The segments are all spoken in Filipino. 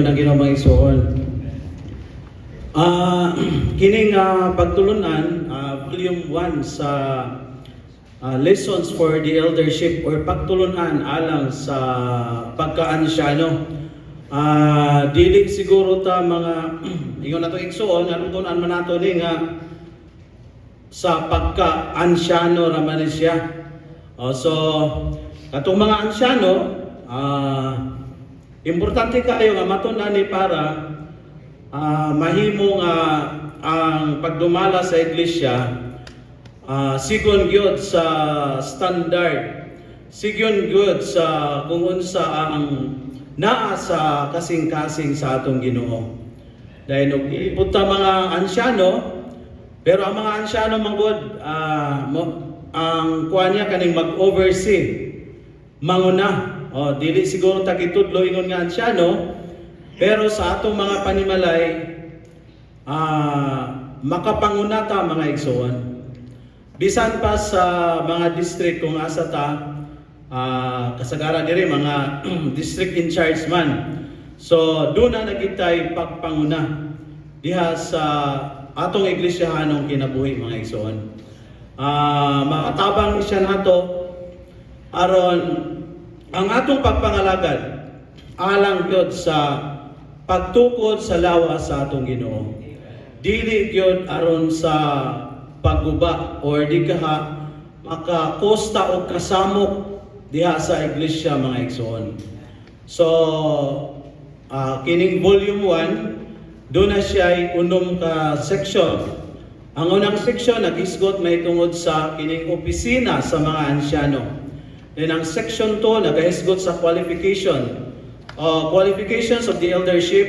Na ginamang isuon. Kining pagtulunan, volume 1 sa lessons for the eldership or pagtulunan alang sa pagka-ansyano. Dili siguro ta mga ingon nato igsuon aron tunan man nato ni nga sa pagka-ansyano ra man siya. So katong mga ansyano, importante kayo nga matunan ni para mahimo nga ang pagdumala sa iglesia sigon gyud sa standard, sigon gyud sa kung unsa ang naa sa kasing-kasing sa atong Ginoo. Dahil iputa mga ansyano, pero ang mga ansyano manggod ang kuha niya kaning mag-oversee, manguna. Dili siguro tagitudlo ingon nga ansyano, pero sa atong mga panimalay, makapanguna ta mga igsoon. Bisan pa sa mga district kung asa ta, kasagara diri mga district in charge man. So doon na nagitay pagpanguna diha sa atong iglesyahanong kinabuhi mga igsoon. Makatabang siya nato aron ang atong pagpangalagad alang gyud sa pagtukod sa lawas sa atong Ginoo. Dili gyud aron sa pagguba or di ka makakosta o kasamok diha sa iglesia mga igsoon. So kining volume 1 doon na siya unom ka section. Ang unang section nag-isgot may tungod sa kining opisina sa mga ansyano. Then ang section 2 nag-isgot sa qualifications of the eldership.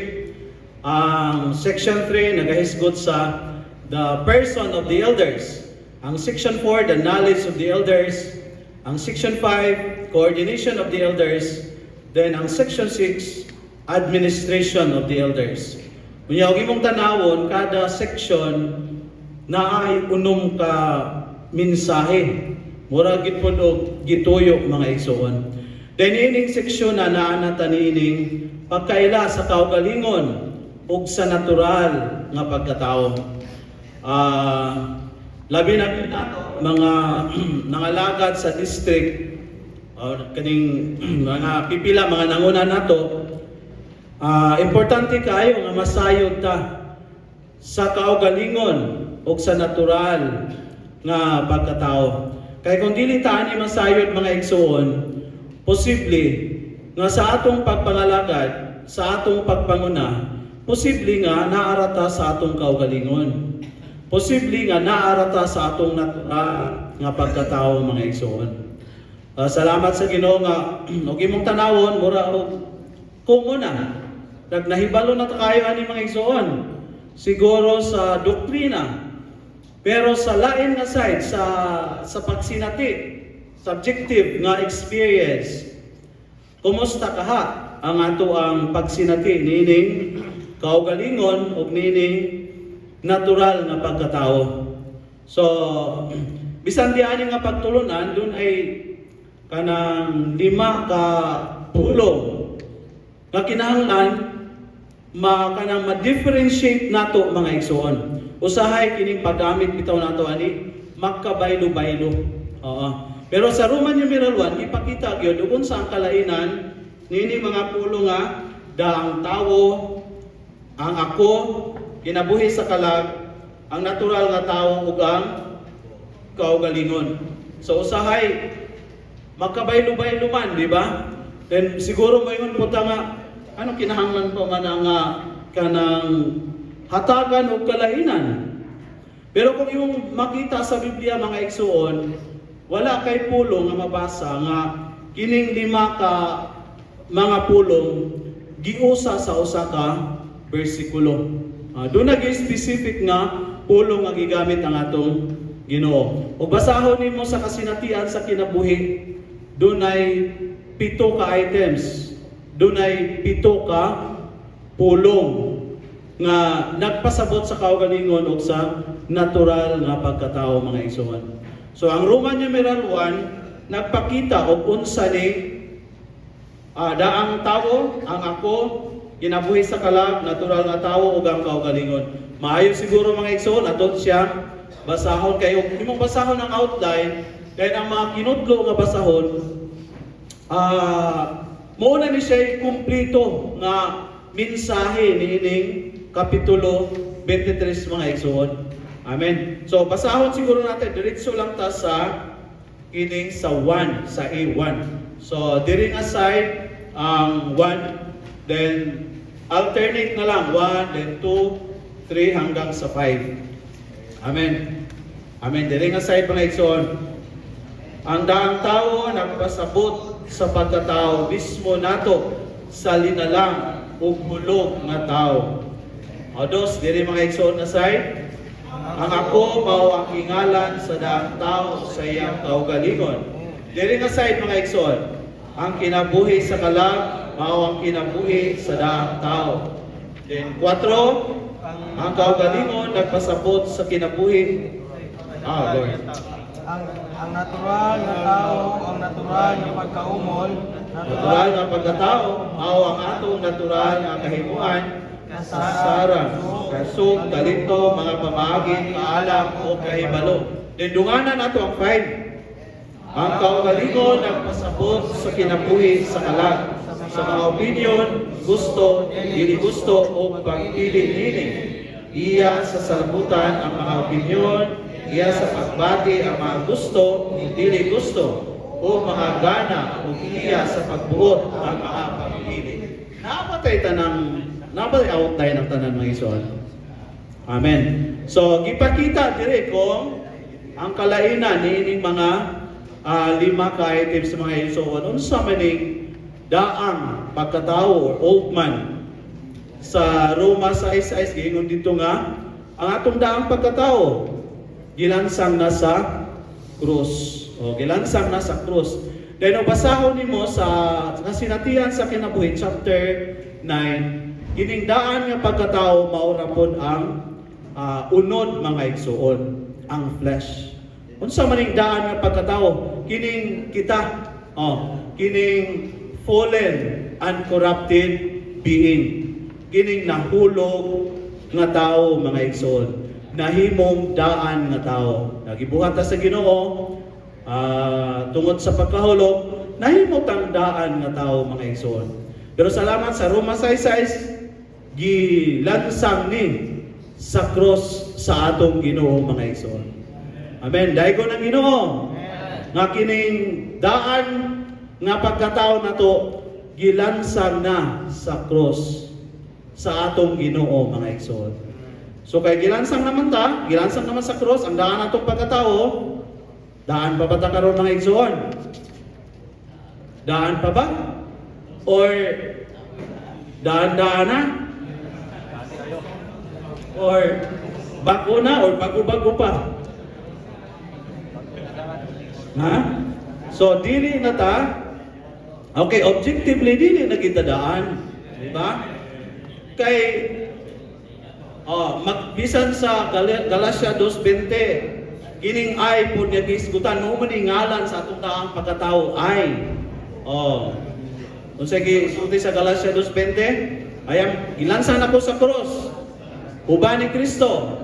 Ang section 3 nag-isgot sa the person of the elders. Ang section 4 the knowledge of the elders. Ang section 5 coordination of the elders. Then ang section 6 administration of the elders. Kunya og imong tanawon kada section na ay unom ka mensahe. Mura gid pud og gituyo mga igsoon. Then ining seksyon na naanata niining pagkaila sa kaugalingon ug sa natural nga pagkatao. Labi na mga nangalagad sa district kaning mga pipila mga nanguna nato, importante kayo nga masayod ta sa kaugalingon ug sa natural nga pagkatao. Kaya kung dili ta ani masayod mga igsoon, posible nga sa atong pagpangalagad, sa atong pagpanguna, posible nga naarata sa atong kaugalingon. Posible nga naarata sa atong natural nga pagkatao mga igsoon. Salamat sa Ginoo nga og imong tanawon mura og kumuna. Nagnahibalo na ta kayo ani mga igsoon. Siguro sa doktrina. Pero sa lain nga side sa pagsinati, subjective nga experience, kumusta kaha ang ato ang pagsinati nining kaugalingon ug nining natural nga pagkatao. So bisan di ani nga pagtulunan dun ay kanang 5 ka pulong nga kinahanglan kanang ma-differentiate nato mga igsoon. Usahay kining paggamit bitaw nato ani magkabaylo-baylo. Pero sa Roman numeral 1 ipakita gyud kung sa ang kalainan nini mga pulo nga daang tawo, ang ako kinabuhi sa kalag, ang natural nga tawo ug ang kaugalingon. So usahay magkabaylo-baylo man, di ba? Then siguro mo ingon puta nga ano kinahanglan pa man nga kanang hatagan o kalainan. Pero kung yung makita sa Biblia mga igsoon, wala kay pulong nga mabasa nga kining 5 ka mga pulong giusa sa usa ka bersikulo. Doon nag-specific nga pulong nga gigamit ang atong Ginoo. O basahon nimo sa kasinatian sa kinabuhi, doon ay 7 ka items. Doon ay 7 ka pulong nga nagpasabot sa kaugalingon o sa natural nga pagkatao mga igsoon. So ang Roman numeral 1 nagpakita og unsa ni daang tawo, ang ako, kinabuhi sa kalag, natural nga tawo ug ang kaugalingon. Maayo siguro mga igsoon aton siyang basahon kayo. Imong basahon ang outline kay ang mga kinudlo nga basahon mao na ni siya kumpleto nga mensahe niining kapitulo 23 mga igsoon. Amen. So basahon siguro natin diretso lang ta sa kining sa 1 sa A1. So during aside ang 1 then alternate na lang 1 then 2 3 hanggang sa 5. Amen. Amen. During aside mga igsoon, ang daang tao nagpasabot sa pagkatao mismo nato sa linalang ug hulog nga tao. O dos, diri mga igsoon na side, ang ako mao ang ingalan sa daang tao sa iyang kaugalingon. Diri nga side mga igsoon, ang kinabuhi sa kalag mao ang kinabuhi sa daang tao. Then 4, ang kaugalingon nagpasabot sa kinabuhi. Lord. Ang natural na tao, ang natural na pagkaumol, Natural nga pagkatao, mao ang atong natural nga kahimuan, kasara, kasug, talento, mga pamagin, kaalam o kahibalo. Dindunganan nato ang 5. Ang kaugalingon nagpasabot sa kinabuhi sa kalag, sa mga opinion, gusto, dili gusto o pagpili-pili. Iya sa salabutan ang mga opinion, iya sa pagbati ang mga gusto, dili gusto, o mga gana o iya sa pagbuot ang mga pagpili. Napatay outline ng tanan mga igsoon. Amen. So gipakita dire kung ang kalainan niining mga 5 ka items sa mga igsoon unsa maning daang pagkatao or old man. Sa Roma 6:6 giingon dito nga ang atong daang pagkatao gilansang na sa krus. O gilansang na sa krus. Then basahon nimo sa kasinatian sa kinabuhi chapter 9, kining daan nga pagkatao mao ra pod ang unod mga igsoon, ang flesh. Unsa man ning daan nga pagkatao? Kining kita, kining fallen, uncorrupted being. Kining nahulog nga tao mga igsoon. Nahimong daan nga tao. Nagibuhat ta sa Ginoo tungod sa pagkahulog, nahimot ang daan nga tao mga igsoon. Pero salamat sa Roma 6:6, gilansang ni sa cross sa atong Ginoo mga igsoon. Amen. Daigo ng Ginoo nga kining daan nga pagkatao nato gilansang na sa cross sa atong Ginoo mga igsoon. So kay gilansang naman sa cross ang daan natong pagkatao. Daan pa ba ta karon mga igsoon? Daan pa ba? Or daan-daan na? Or bago na? Or bago-bago pa? Ha? So, dili na ta? Okay, objectively, dili na kita daan. Diba? Kay, magbisan sa Galatia 2:20, kining ay po niya gisgutan mo man ngalan sa atong daang pagkatao ay. Kung sige sulti sa Galatia 2:20, ayam gilansan ako sa cross. Uban ni Kristo.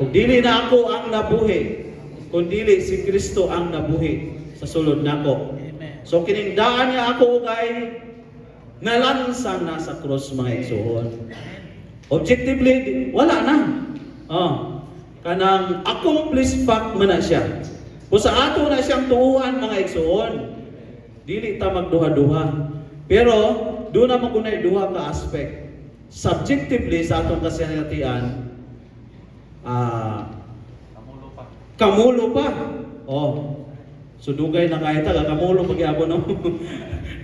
Ug dili na ako ang nabuhi, kundi si Kristo ang nabuhi sa sulod nako. So kining daan niya ako ugay nalansan na sa cross mga igsoon. Objectively wala na. Kanang accomplished fact man na siya. Kung sa ato na siyang tuuhan mga igsoon, dili ta magduha-duha. Pero doon na magunay duha ka aspect. Subjectively sa atong kasinatian, kamulo pa. So dugay na kaya ta kamulo pag iabon no.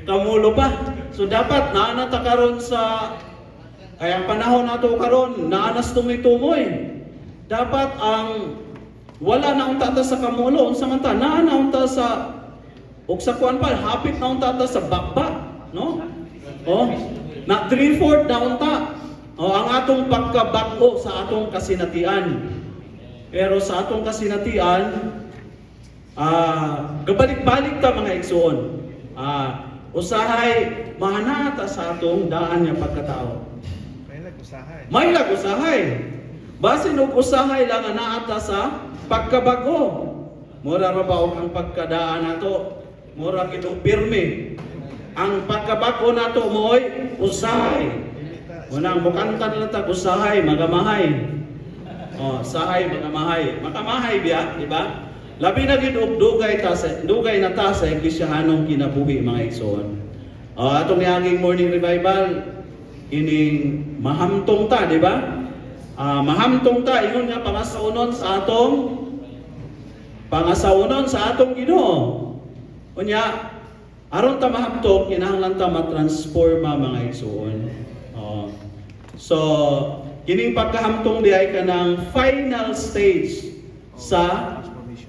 Kamulo pa. So dapat naana ta karon sa kaya panahon nato karon naanas tumoy-tumoy. Dapat ang wala na unta ta sa kamulo, unsa man ta naa na unta sa ug sa kuan pa hapit na unta ta sa bakba, no? Na 3/4 na unta. Ang atong pagkabag-o sa atong kasinatian. Pero sa atong kasinatian, gabalik-balik ta mga igsoon. Usahay mahanata sa atong daan nga pagkatao. May nag-usahay. May lag-usahay. Basin og usahay lang nga naata sa pagkabago. Mura ra ba og ang pagkadaan nato? Mura gid og pirmi. Ang pagkabago nato mo'y usahay. Unang bukantan lang tag usahay, magamahay. Oh, sahay magamahay. Makamahay biya, di ba? Labi na gid og dugay na ta sa iglesiyahanong kinabuhi mga igsoon. Atong niaging morning revival ining mahamtong ta, di ba? Mahamtong ta ingon nga pangasaunon sa atong Ginoo. Unya aron ta mahamtong kinahanglan ta matransforma mga igsoon. So kining pagkahamtong di ay kanang final stage sa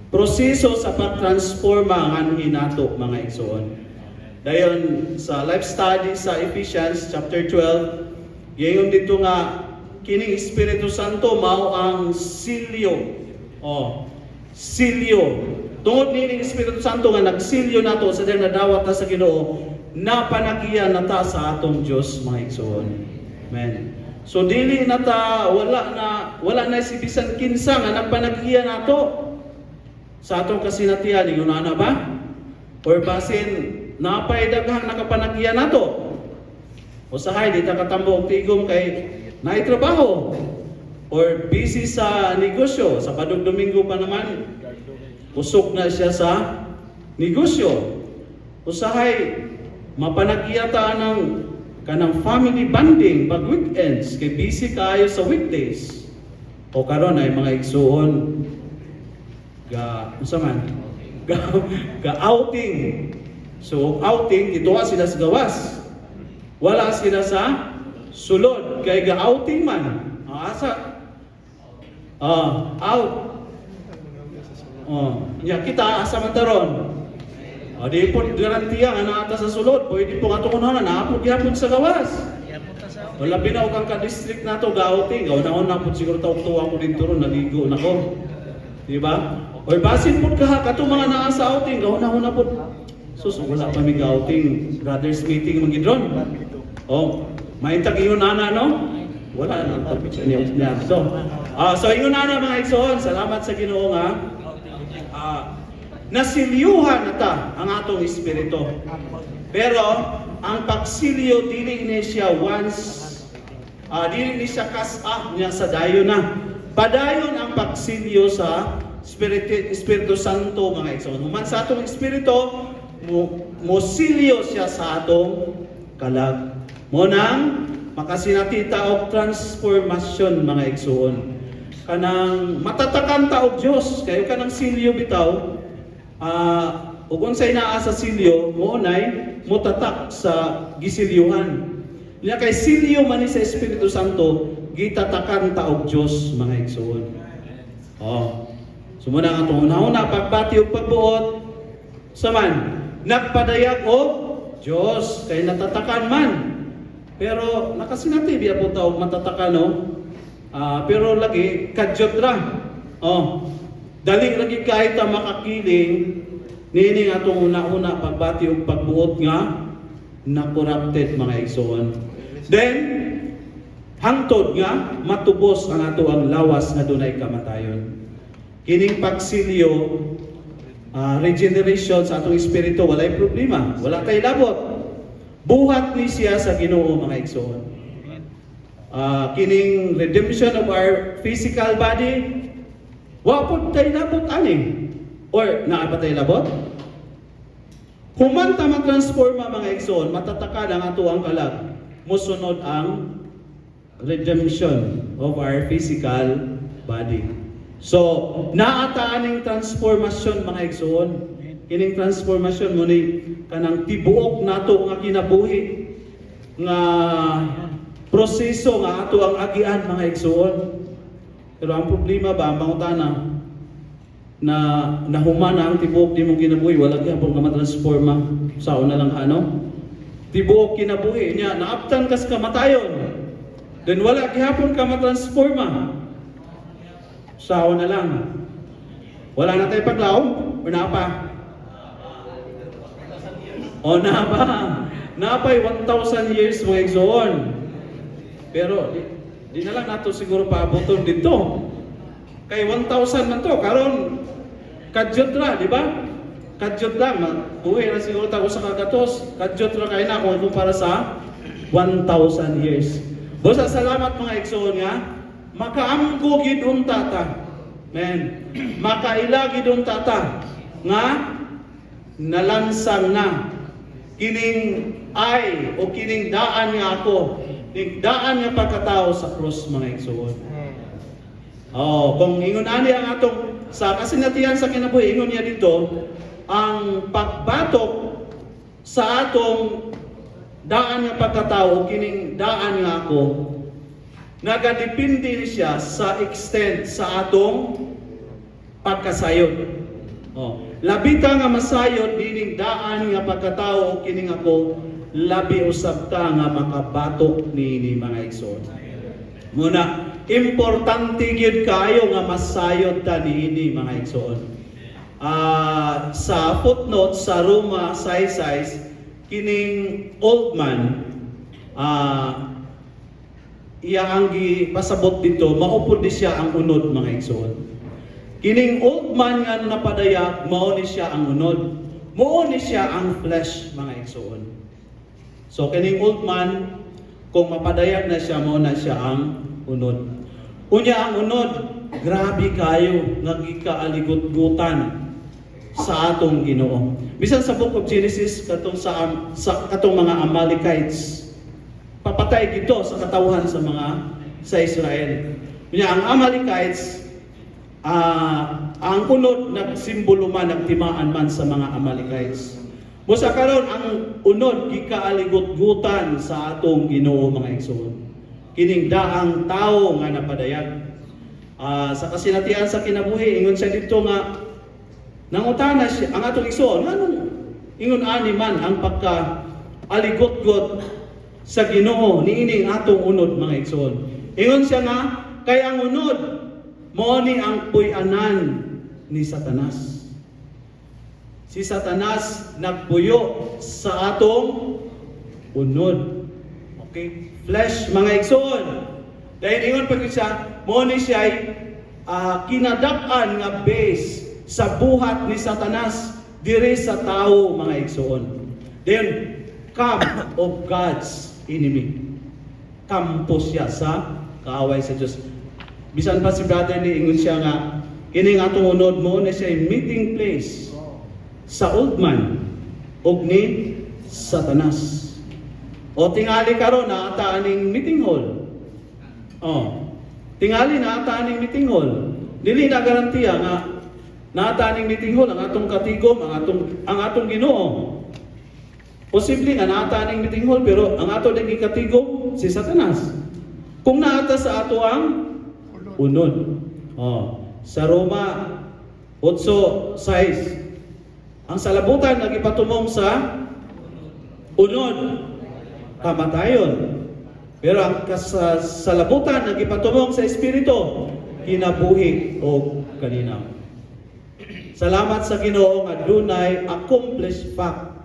proseso sa pagtransforma ng hinato mga igsoon. Dayon sa life study sa Ephesians chapter 12, gayon dito nga kining Espiritu Santo mao ang silyo. Silyo. Tungod nining Espiritu Santo nga nagsilyo nato sa diyang nadawat na sa Ginoo, napanagiyan na ta sa atong Dios mga igsoon. Amen. So dili na ta wala na si bisan kinsa nga nagpanagiyan nato sa atong kasinatian ingon ana ba? Or basin napay daghang nakapanagiyan nato. Usahay di ta katambo og tigom kay naay trabaho or busy sa negosyo, sa padung Domingo pa naman usok na siya sa negosyo. Usahay mapanagiyata ng kanang family bonding pag weekends kay busy kaayo sa weekdays. O karon ay mga igsuon ga outing. So outing gituwa sila sa gawas. Wala sila sa sulod kay ga outing man. Out. Kita asa man taron. Di po garantiya nga naata sa sulod. Pwede po nga ito kunahan, naapod yapon sa gawas. Wala binaw kang ka-district na ito, ga-outing. Gaunahon na po siguro taong-tuwa ko din ron, naligo na ko. Diba? O basin po kato mga naa sa outing, gaunahon na po. Sus, wala pa may ga-outing. Brothers meeting mga gidron. May tag-iyon na no? Wala na. So, ingon na mga igsoon, salamat sa Ginoo nga. Nasilyuhan na ta ang atong espiritu. Pero ang pagsilyo dili ni siya dili ni siya niya sa dayon na. Padayon ang pagsilyo sa Espiritu Santo mga igsoon. Human sa atong espiritu mo silyo siya sa atong kalag. Mo nang makasinatita og transformasyon mga igsoon. Kanang matatakan ta og Dios kayo kanang silyo bitaw. Ug unsay naa sa silyo moonay motatak sa gisilyuhan. Nya kay silyo man ni sa Espiritu Santo gitatakan ta og Dios mga igsoon. Sumuna nga tunahuna pagbati ug pagbuot saman nagpadayag og Dios kay natatakan man. Pero nakasinati biya po ta og matatakan no. Pero lagi kadyot ra. Dali lagi kahit ta makakiling nini nga itong una-una pagbati o pagbuot nga na corrupted mga igsoon. Then hangtod nga matubos ang ato ang lawas nga dunay kamatayon. Kining pagsilyo regeneration sa atong espiritu walay problema, wala tay labot. Buhat ni siya sa Ginoo mga igsoon. Kining redemption of our physical body wapod tayo labot ani. Or naa tayo labot? Humanta matransforma mga igsoon, matataka ang ato ang kalag. Musunod ang redemption of our physical body. So, naataaning transformasyon mga igsoon. Kining transformasyon mo ni kanang tibuok nato nga kinabuhi nga proseso nga ato ang agian mga igsoon. Pero ang problema ba, mangutana, na nahuman na ang tibuok di mong kinabuhi, wala gyapon ka matransforma. Sao na lang ano? Tibuok kinabuhi niya, naaptan kas kamatayon. Then wala gyapon ka matransforma. Sao na lang? Wala na tayo paglaom? O na pa? O na ba? napay 1,000 years mga igsoon. Pero di na lang nato siguro paaboton dito. Kay 1,000 man to karon kadyot ra, di ba? Kadyot lang, buhay na siguro tago sa kagatos. Kadyot ra kay na kung para sa 1,000 years. Bosa salamat mga igsoon nga makaamgo gid tata. Men, makaila gid tata nga nalansang na kining ay o kining daan nga ako, kining daan nga pagkatao sa cross mga igsoon. Oh, kung ingon ani ang atong sa kasinatian sa kinabuhi, ingon niya dito, ang pagbatok sa atong daan nga pagkatao, kining daan nga ako, nagadepende siya sa extent sa atong pagkasayod. Oh, labita nga masayod dining daan nga pagkatao kining ako, labi usab ta nga makabatok ni mga igsoon. Muna, importante gyud kayo nga masayod ta niini mga igsoon. Sa footnote sa Roma 6:6, kining old man, iya ang gipasabot dito, maupod di siya ang unod mga igsoon. Kining old man nga napadaya, mao ni siya ang unod. Mao ni siya ang flesh mga igsoon. So kining old man, kung mapadayag na siya, mao na siya ang unod. Unya ang unod, grabe kayo nga gikaaligot-gutan sa atong Ginoo. Bisan sa Book of Genesis katong katong mga Amalekites, papatay gito sa katawhan sa Israel. Unya ang Amalekites, ang unod nagsimbolo man, nagtimaan man sa mga Amalekites. Busa karon ang unod gikaaligot-gutan sa atong Ginoo mga igsoon. Kining daang tao nga napadayag. Sa kasinatian sa kinabuhi, ingon siya dito nga nangutana siya ang atong igsoon, nganong ingon ani man ang pagka aligot-got sa Ginoo niining atong unod mga igsoon. Ingon siya nga kay ang unod mao ni ang puy-anan ni Satanas. Si Satanas nagpuyo sa atong unod. Okay? Flesh mga igsoon. Dahil ingon pa siya, mao ni siya kinadak-an nga base sa buhat ni Satanas diri sa tao mga igsoon. Then camp of God's enemy. Kampo siya sa kaaway sa Dios. Bisan pa si brother ni ingon siya nga kining atong unod mo na siya meeting place sa old man ug ni Satanas. O tingali karon na ata aning meeting hall. Tingali na ata aning meeting hall. Dili na garantiya nga na ata aning meeting hall ang atong katigom, ang atong Ginoo. Posible nga naata aning meeting hall pero ang ato ding katigom si Satanas. Kung naata sa ato ang unod. Sa Roma 8:6, ang salabutan nagipatumong sa unod, kamatayon. Pero ang salabutan nagipatumong sa Espiritu, kinabuhi o kaninaw. Salamat sa Ginoo nga dunay accomplished fact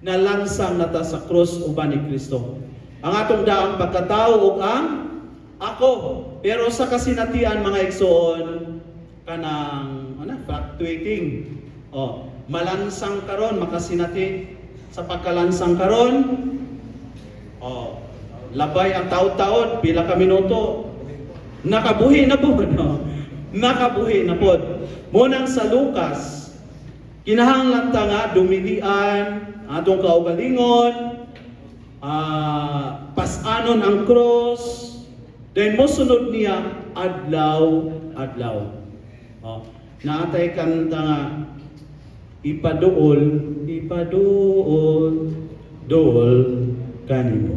na lansang nata sa krus uban ni Kristo. Ang atong daang pagkatao ug ang ako. Pero sa kasinatian mga igsoon kanang fluctuating. Malansang karon makasinati sa pagkalansang karon. Labay ang taud-taud pila ka minuto. Nakabuhi na po Nakabuhi na pod. Munang sa Lucas, kinahanglan ta nga dumilian atong kaugalingon, pasanon ang cross, then mosunod niya adlaw. Naatay kanta nga ipaduol dool kanimo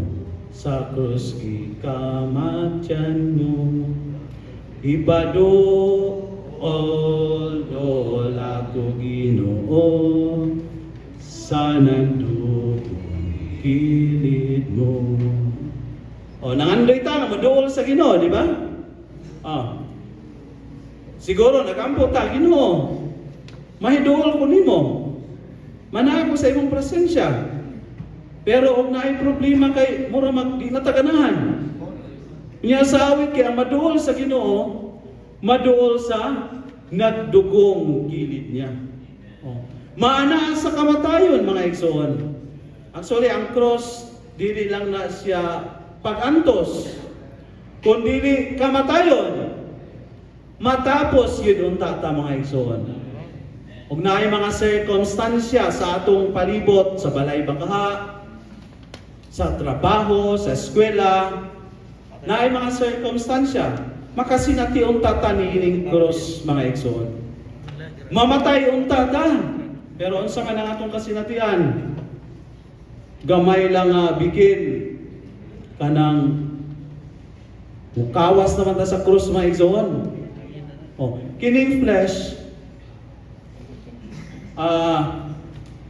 sa krus kamatyan mo. Ipaduol dool ako Ginoo sa nandugong kilid mo. Nangandoy ta nga maduol sa Ginoo, di ba? Siguro nagampo ta Ginoo. Mahiduol ko nimo. Mana ako sa imong presensya. Pero og naay problema kay mura di nataganahan. Nya sa awit kay ang maduol sa Ginoo, maduol sa nagdugong gilid niya. Oh. Maanaa sa kamatayon mga igsoon. Actually ang cross dili lang na siya pagantos, kundi kamatayon. Matapos yun unta ta mga igsoon. Ug naay mga circumstansya sa atong palibot, sa balay bakaha, sa trabaho, sa eskwela, naay mga circumstansya, makasinati unta ta niining cross mga igsoon. Mamatay unta ta, pero unsa man ang atong kasinatian? Gamay lang bigin kanang mukawas naman ta sa cross mga igsoon. Oh, kining flesh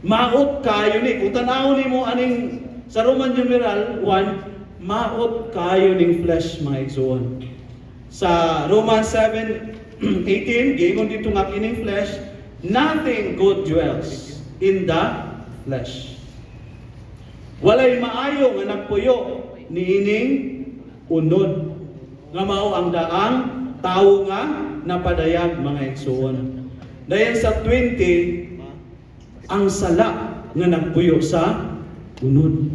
maot kayo ni kung tanaw nimo aning sa Roman numeral 1, maot kayo ning flesh mga igsoon. Sa Romans 7:18 giingon dito nga kining flesh, nothing good dwells in the flesh. Walay maayo nga nagpuyo niining unod nga mao ang daang tawo nga napadayag mga igsoon. Dayon sa 20 ang sala nga nagpuyo sa unod.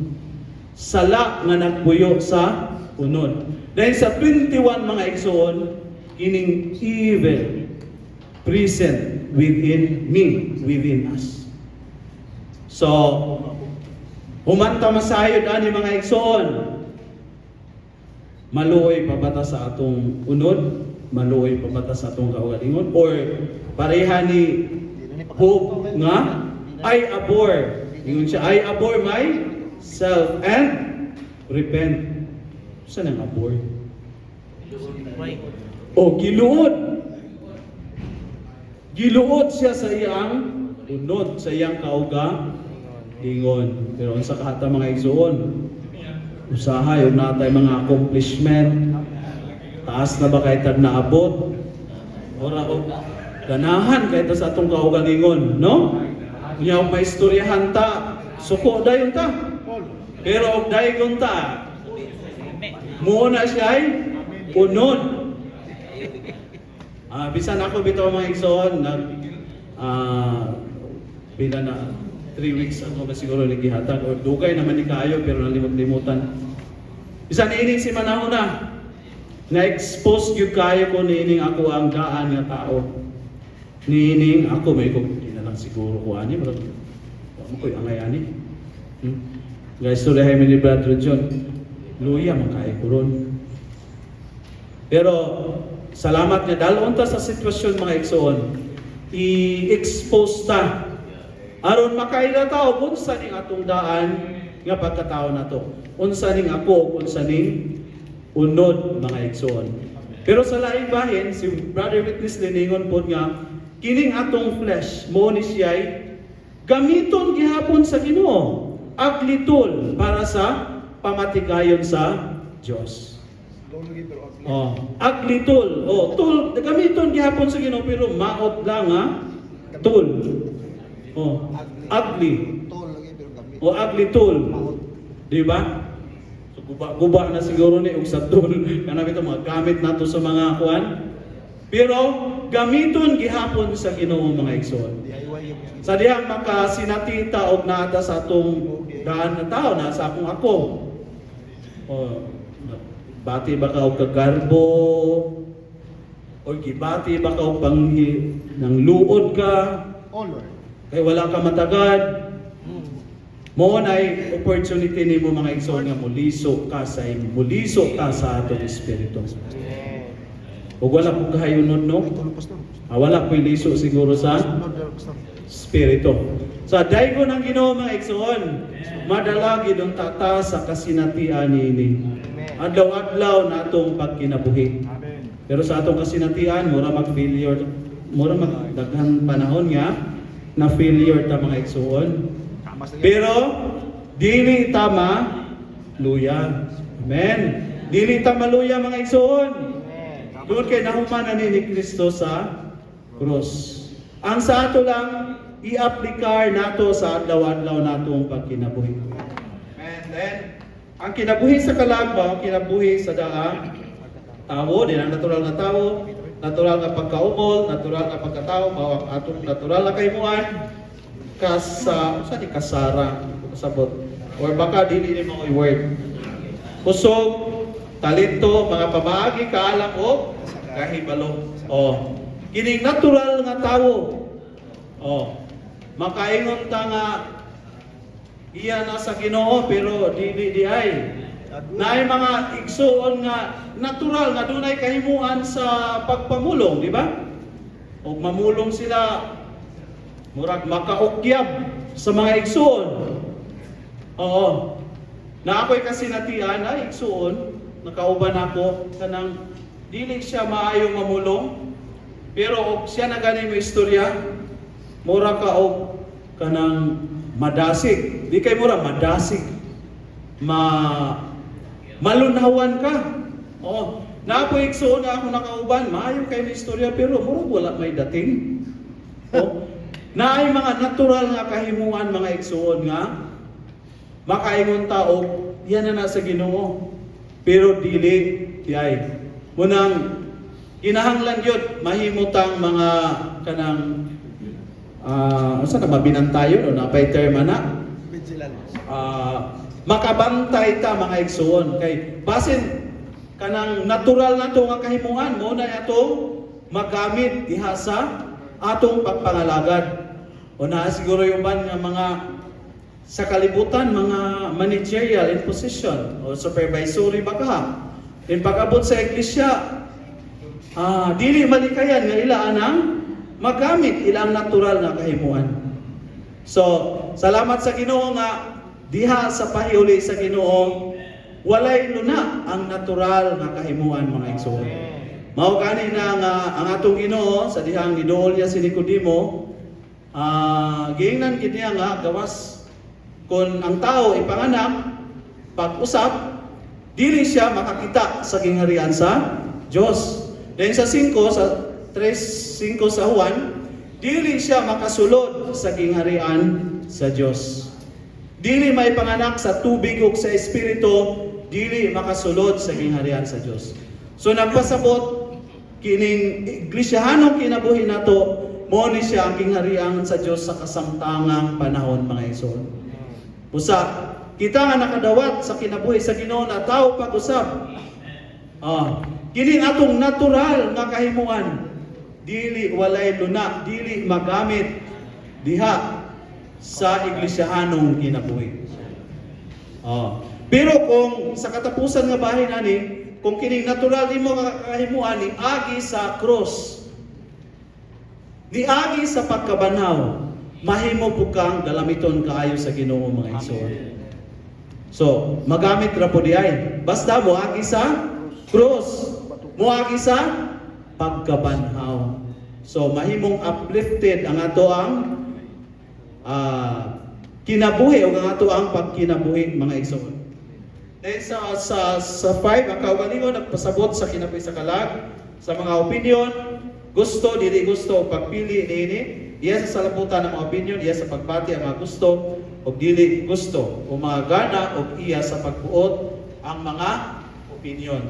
Sala nga nagpuyo sa unod. Dayon sa 21 mga igsoon, kining evil present within me, within us. So, humanta masayod ani mga igsoon. Maluoy pa bata sa atong unod? Maluoy pa bata sa atong kaugalingon? Or pareha ni hope nga I abhor. Ingon siya, I abhor myself and repent. Saan ang abhor? O giluod. Giluod siya sa iyang unod, sa iyang kaugalingon. Pero unsa kahata mga igsoon? Usahay og natay mga accomplishment. Taas na ba kay tag naabot? Ora og ganahan kay ta sa atong kaugalingon, no? Nya og maistoryahan ta, suko dayon ta. Pero og dayon ta, muna siya ay unod. Bisan ako bitaw mga igsoon pila na 3 weeks ako ba siguro nagihatag or dugay naman ni kaayo pero nalimot-limutan. Bisan ining si manahon na-expose gyud kayo ko niining ako ang daan nga tao. Niining ako may kung lang siguro ko ani pero mo koy angay ani. Guys, so lahi ni Brother John. Luya man kay kuron. Pero salamat nga dalon ta sa sitwasyon mga igsoon. I-expose ta aron makaila ta og unsa ning atong daan nga pagkatao nato. Unsa ning ako, unsa ning unod mga igsoon. Pero sa laing bahin si Brother Witness liningon pod nga kining atong flesh mo ni siya'y gamiton gihapon sa Ginoo, aglitol para sa pamatigayon sa Dios. Aglitol. Tul gamiton gihapon sa Ginoo pero maot lang tul. Agli. Aglitol. Di ba? So guba na siguro ni og sa tul kana bitaw mga gamit nato sa mga kuan. Pero gamiton gihapon sa Ginoo mga igsoon. Sa dihang makasinatita og naata sa atong daan na tao na sa akong ako. Bati ba ka og kagarbo? O gibati ba ka og nang luod ka? Kay wala ka matagad. Mo nay opportunity nimo mga igsoon nga muliso ka sa atong espiritu. O wala po kahayunod, no? Wala po liso siguro sa spirito. Sa daygo ng Ginoo mga igsoon, madala gid ang tata sa kasinatian niini. Adlaw-adlaw na atong pagkinabuhi. Pero sa atong kasinatian, mura mag-failure, mura magdaghang panahon nga na failure ta mga igsoon. Pero dili tama luya. Amen. Dili tama luya mga igsoon. Doon kay nahuman na ni Kristo sa cross. Ang sa ato lang i-applikar nato sa adlaw-adlaw natong pagkinabuhi. Then, ang kinabuhi sa kalagba, kinabuhi sa daang tao, din ang natural na tao, natural nga pagkaumol, natural nga pagkatao, mao ang atong natural na kahimuan, sa di kasara, kasabot, or baka dili ni mga word. Kusog, talento, mga pamaagi, kaalam o kahibalo. Oh, kining natural nga tao. Oh, makaingon ta nga iya na sa Ginoo pero dili di ay. Naay mga igsuon nga natural nga dunay kahimuan sa pagpamulong, di ba? O mamulong sila murag makaukyab sa mga igsuon. Oo. Na ako'y kasinatian ay igsuon, nakauban ako kanang dili siya maayong mamulong. Pero og siya na gani mo istorya, mura ka og kanang madasig. Di kay mura madasig. Malunhawan ka. Oh, napoy igsuon na ako nakauban, maayo kay may istorya pero mura wala may dating. Oh, naay mga natural nga kahimuan mga igsuon nga makaingon ta og yan na sa Ginoo. Pero dili diay. Munang kinahanglan gyud mahimutang mga kanang asa na mabinantayon o napay term ana? Vigilance. Makabantay ta mga igsuon kay basin kanang natural na to nga kahimuan mo na atong magamit diha sa atong pagpangalagad. O na siguro yung ban nga mga sa kalibutan mga managerial in position o supervisory baka. In pag-abot sa iglesia, dili malikayan nga ila anang magamit ilang natural nga kahimuan. So, salamat sa Ginoo nga diha sa pahiuli sa Ginoo walay luna ang natural nga kahimuan mga igsoon. Mao gani na nga ang atong Ginoo sa dihang giduol niya si Nicodemo, giingnan gid niya nga gawas kung ang tao ipanganak pag-usap dili siya makakita sa gingharian sa Dios. Then sa 5 sa 3:5 sa Juan, dili siya makasulod sa gingharian sa Dios. Dili may panganak sa tubig ug sa espiritu, dili makasulod sa gingharian sa Dios. So nagpasabot kining iglesiyahanong kinabuhi nato, mo ni siya ang gingharian sa Dios sa kasamtangang panahon mga igsoon. Busa, kita nga nakadawat sa kinabuhi sa Ginoo na tao pag-usab. Kini atong natural nga kahimuan, dili walay luna, dili magamit diha sa iglesyahanong kinabuhi. Pero kung sa katapusan nga bahin ani, kung kining natural nimo nga kahimuan ni agi sa cross, ni agi sa pagkabanhaw, mahimo pud kang galamiton kaayo sa Ginoo mga igsoon. So, magamit ra po diay. Basta mo agi sa cross, mo agi sa pagkabanhaw. So, mahimong uplifted ang ato ang kinabuhi o ang ato ang pagkinabuhi mga igsoon. Then sa 5 ang kaugalingon nagpasabot sa kinabuhi sa kalag sa mga opinion, gusto dili gusto pagpili niini, iya sa salabutan ng mga opinion, iya sa pagpati ang mga gusto o dili gusto o mga gana o iya sa pagbuot ang mga opinion.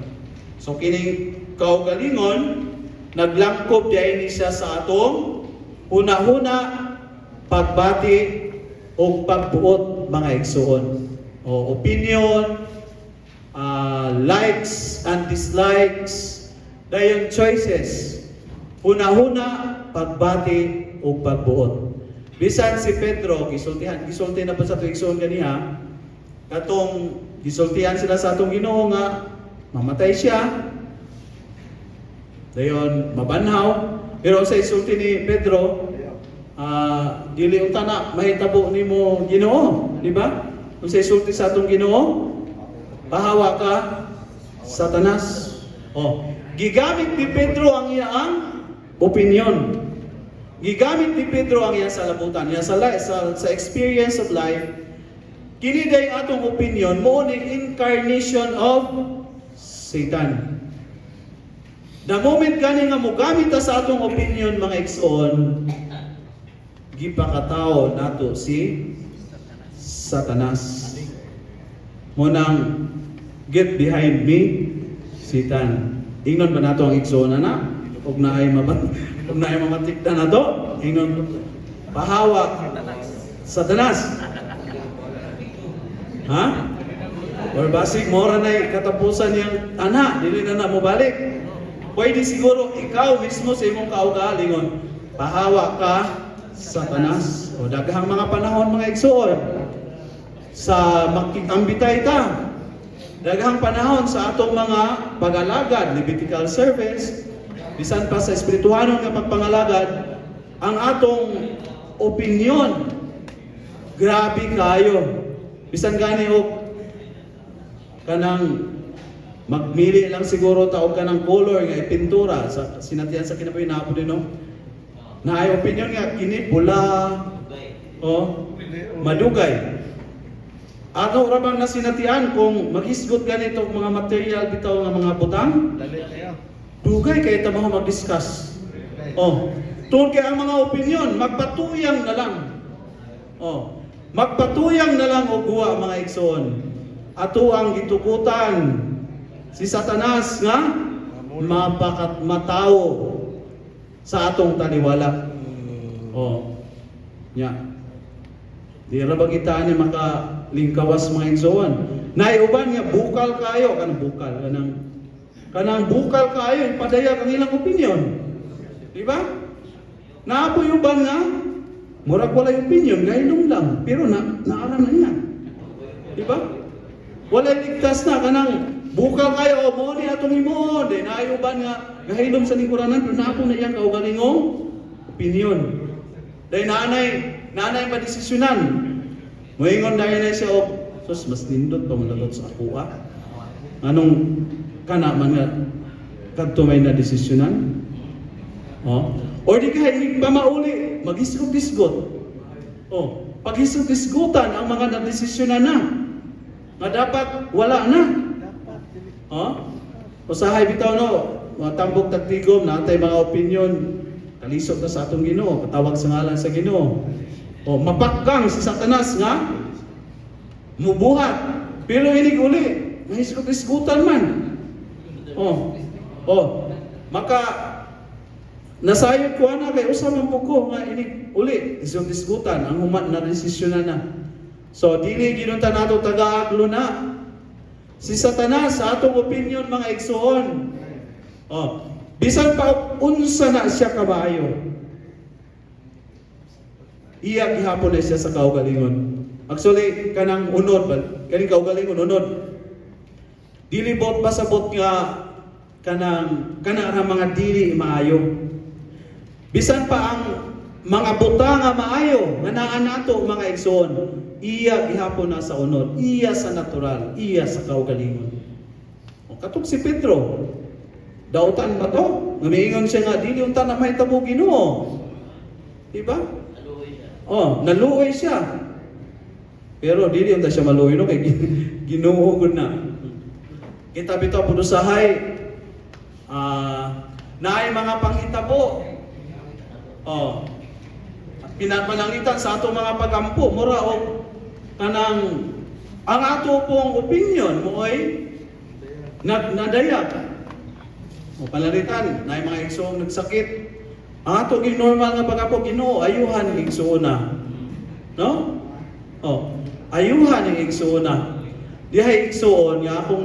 So kining kaugalingon naglangkob diay siya sa atong una-una pagbati o pagbuot mga igsoon. O opinion, likes and dislikes, dayon choices. Una-una pagbati o pagbuot. Bisan si Pedro gisulti na pa sa tuig igsoon ganiha, katong gisultihan sila sa atong Ginoo nga mamatay siya. Dayon mabanhaw, pero sa isulti ni Pedro, dili unta na mahitabo nimo Ginoo, di ba? Kung sa isulti sa atong Ginoo, pahawa ka Satanas. Gigamit ni Pedro ang iyang opinion. Gigamit ni Pedro ang iyang salabutan, niya sa experience of life. Kini day atong opinion mo ni incarnation of Satan. The moment gani nga mogamit ta sa atong opinion mga igsoon, gipakatao nato si Satanas. mo nang get behind me, Satan. Ingnon ba nato ang igsoon na? Ug naay mamatik na nato. Ingnon pahawak Satanas. Ha? Or basig mora na katapusan niyang ana, dili na mo balik. Pwede siguro ikaw mismo sa imong kaugalingon, pahawa ka Satanas. O daghang mga panahon mga igsoon sa makikambitay ka. Daghang panahon sa atong mga pag-alagad, Levitical service, bisan pa sa espirituhanong nga pagpangalagad, ang atong opinion grabe kayo. Bisan gani og kanang magmili lang siguro ta og kanang color nga ipintura sa sinatian sa kinabuhi na din no. Na ay opinion nga kini pula o madugay. Ano ra bang nasinatian kung maghisgot ganito mga material bitaw nga mga butang? Dali kayo. Dugay kay ta mo mag-discuss. Oh, tungod kay ang mga opinion magpatuyang na lang. Oh, magpatuyang na lang og guwa mga igsoon. Ato ang gitukutan si Satanas nga mapakat matao sa atong taliwala. Oh. Nya. Di ra ba kita ni makalingkawas mga igsoon? Naiuban nga bukal kayo kanang bukal kayo padayag ang ilang opinion. Di ba? Naapoy uban nga murag wala opinion, gayong lang, pero naaram na niya. Di ba? Wala ligtas na kanang bukal kayo o mo ni atong imo, di naayuban nga gahilom sa lingkuranan, pero naapon na iyang kaugalingong opinion. Dahil nanay madesisyonan. Moingon dahil na siya o, sus, mas nindot pa managot sa ako Anong kana man nga kadto may na desisyonan? Oh. Or di ka hindi pa mauli, maghisgot-hisgot. Oh, paghisgot-hisgotan ang mga nadesisyonan na. Nga dapat wala na. Oh? Usahay bitaw no, matambok tagtigom natay mga opinion kalisod na sa atong Ginoo, patawag sa ngalan sa Ginoo. Oh, mapakgang si Satanas nga mubuhat. Pero inig uli, mahisgot-hisgotan man. Oh. Oh, maka nasayod ko na kay usa man ko nga inig uli isong diskutan ang human na desisyonan na. So dili ginunta nato taga-aglo na. Si Satanas sa atong opinion mga igsoon. Oh, bisan pa unsa na siya kabayo. Iya gihapon na siya sa kaugalingon. Actually kanang unod kaning kaugalingon unod. Dili bot pasabot nga kanang mga dili maayo. Bisan pa ang mga buta nga maayo nga naa nato mga igsoon, iya gihapon na sa unod, iya sa natural, iya sa kaugalingon. O katong si Pedro, dautan ba to? Ngumingon siya nga dili unta na mahitabo Ginoo. Diba? Oh, naluoy siya. Pero dili unta siya maluoy no kay Ginoo gud na. Kita bitaw pud usahay naay mga panghitabo. Oh. Pinapanangitan sa ato mga pagampo mura og kanang ang ato pong opinion mo ay nadayag. O palalitan naay mga igsoong nagsakit. Ang ato gi normal nga pagampo Ginoo ayuhan ning igsoona. No? Oh, ayuhan ning igsoona. Dihay igsoon nga akong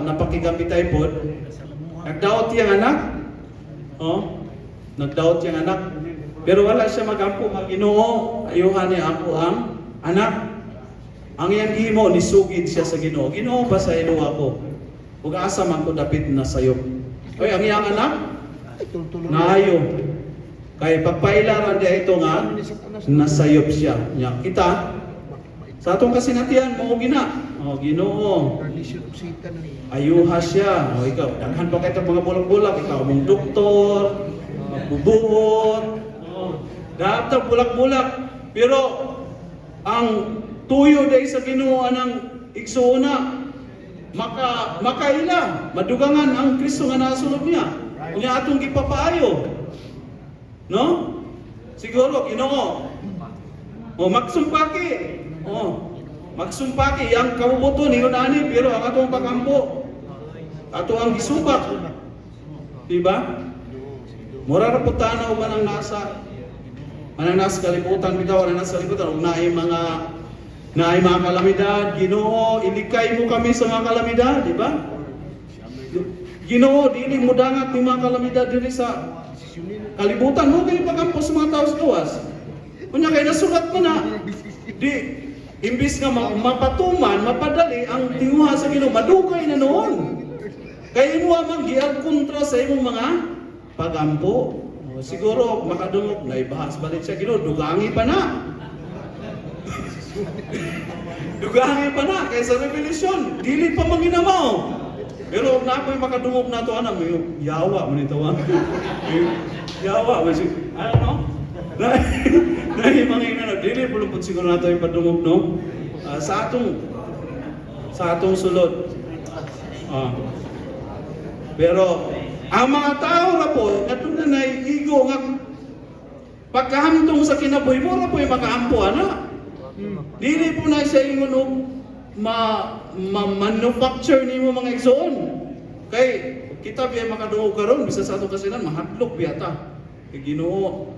napakigambitay pod. Nagdaot yang anak. Oh, nagdaot yang anak. Pero wala siya magampo nga Ginoo, ayuhan niya ako ang anak. Ang iyang gihimo nisugid siya sa Ginoo. Ginoo ba sa ilo ako? Ug asa man ko dapit na sayo. Oy, ang iyang anak naayo. Kay pagpailaran dia ito nga nasayop siya. Nya kita sa atong kasinatian mo gina. Oh, Ginoo. Ayuha siya. O ikaw, daghan pa kayo mga bulag-bulag. Ikaw mong doktor, magbubuot. Dapat bulag-bulag. Pero, ang tuyo dahil sa Ginoo ng igsoona, makaila. Madugangan ang Kristo nga nasulog niya. Kung niya atong gipapaayo. No? Siguro, Ginoo. O, magsumpaki. O, magsumpaki ang kabubuton ningon ani pero ang atong pagampo ato ang gisubak. Diba? Mura ra pud tanaw ba nang nasa kalibutan bitaw na nasa kalibutan ug naay mga kalamidad. Ginoo, ilikay mo kami sa mga kalamidad, di ba? Ginoo, dili mo dangat ni mga kalamidad diri sa kalibutan mo kay pagampo sa mga tao sa gawas. Kunya kay nasulat mo na di imbis nga mapatuman, mapadali ang tinguha sa Ginoo, madugay na noon. Kay inuwa man giag kontra sa imong mga pagampo. O, siguro makadungog na ibahas balik siya Ginoo, dugangi pa na. Dugangi pa na kay sa revelasyon, dili pa manginamaw. Pero na ako'y makadungog na to ana, may yawa man ito ha. Yawa man si ano? Dahil mga inano, dili pulupot siguro nato yung padungog no. Sa atong sulod. Pero ang mga tao ra po, ato na naiigo nga pagkahamtong sa kinabuhi mo ra po yung makaampo ana. Dili po na siya ingon manufacture nimo mga igsoon. Kay kita biya makadungog karon bisa sa ato kasinan mahadlok biya ta. Kay Ginoo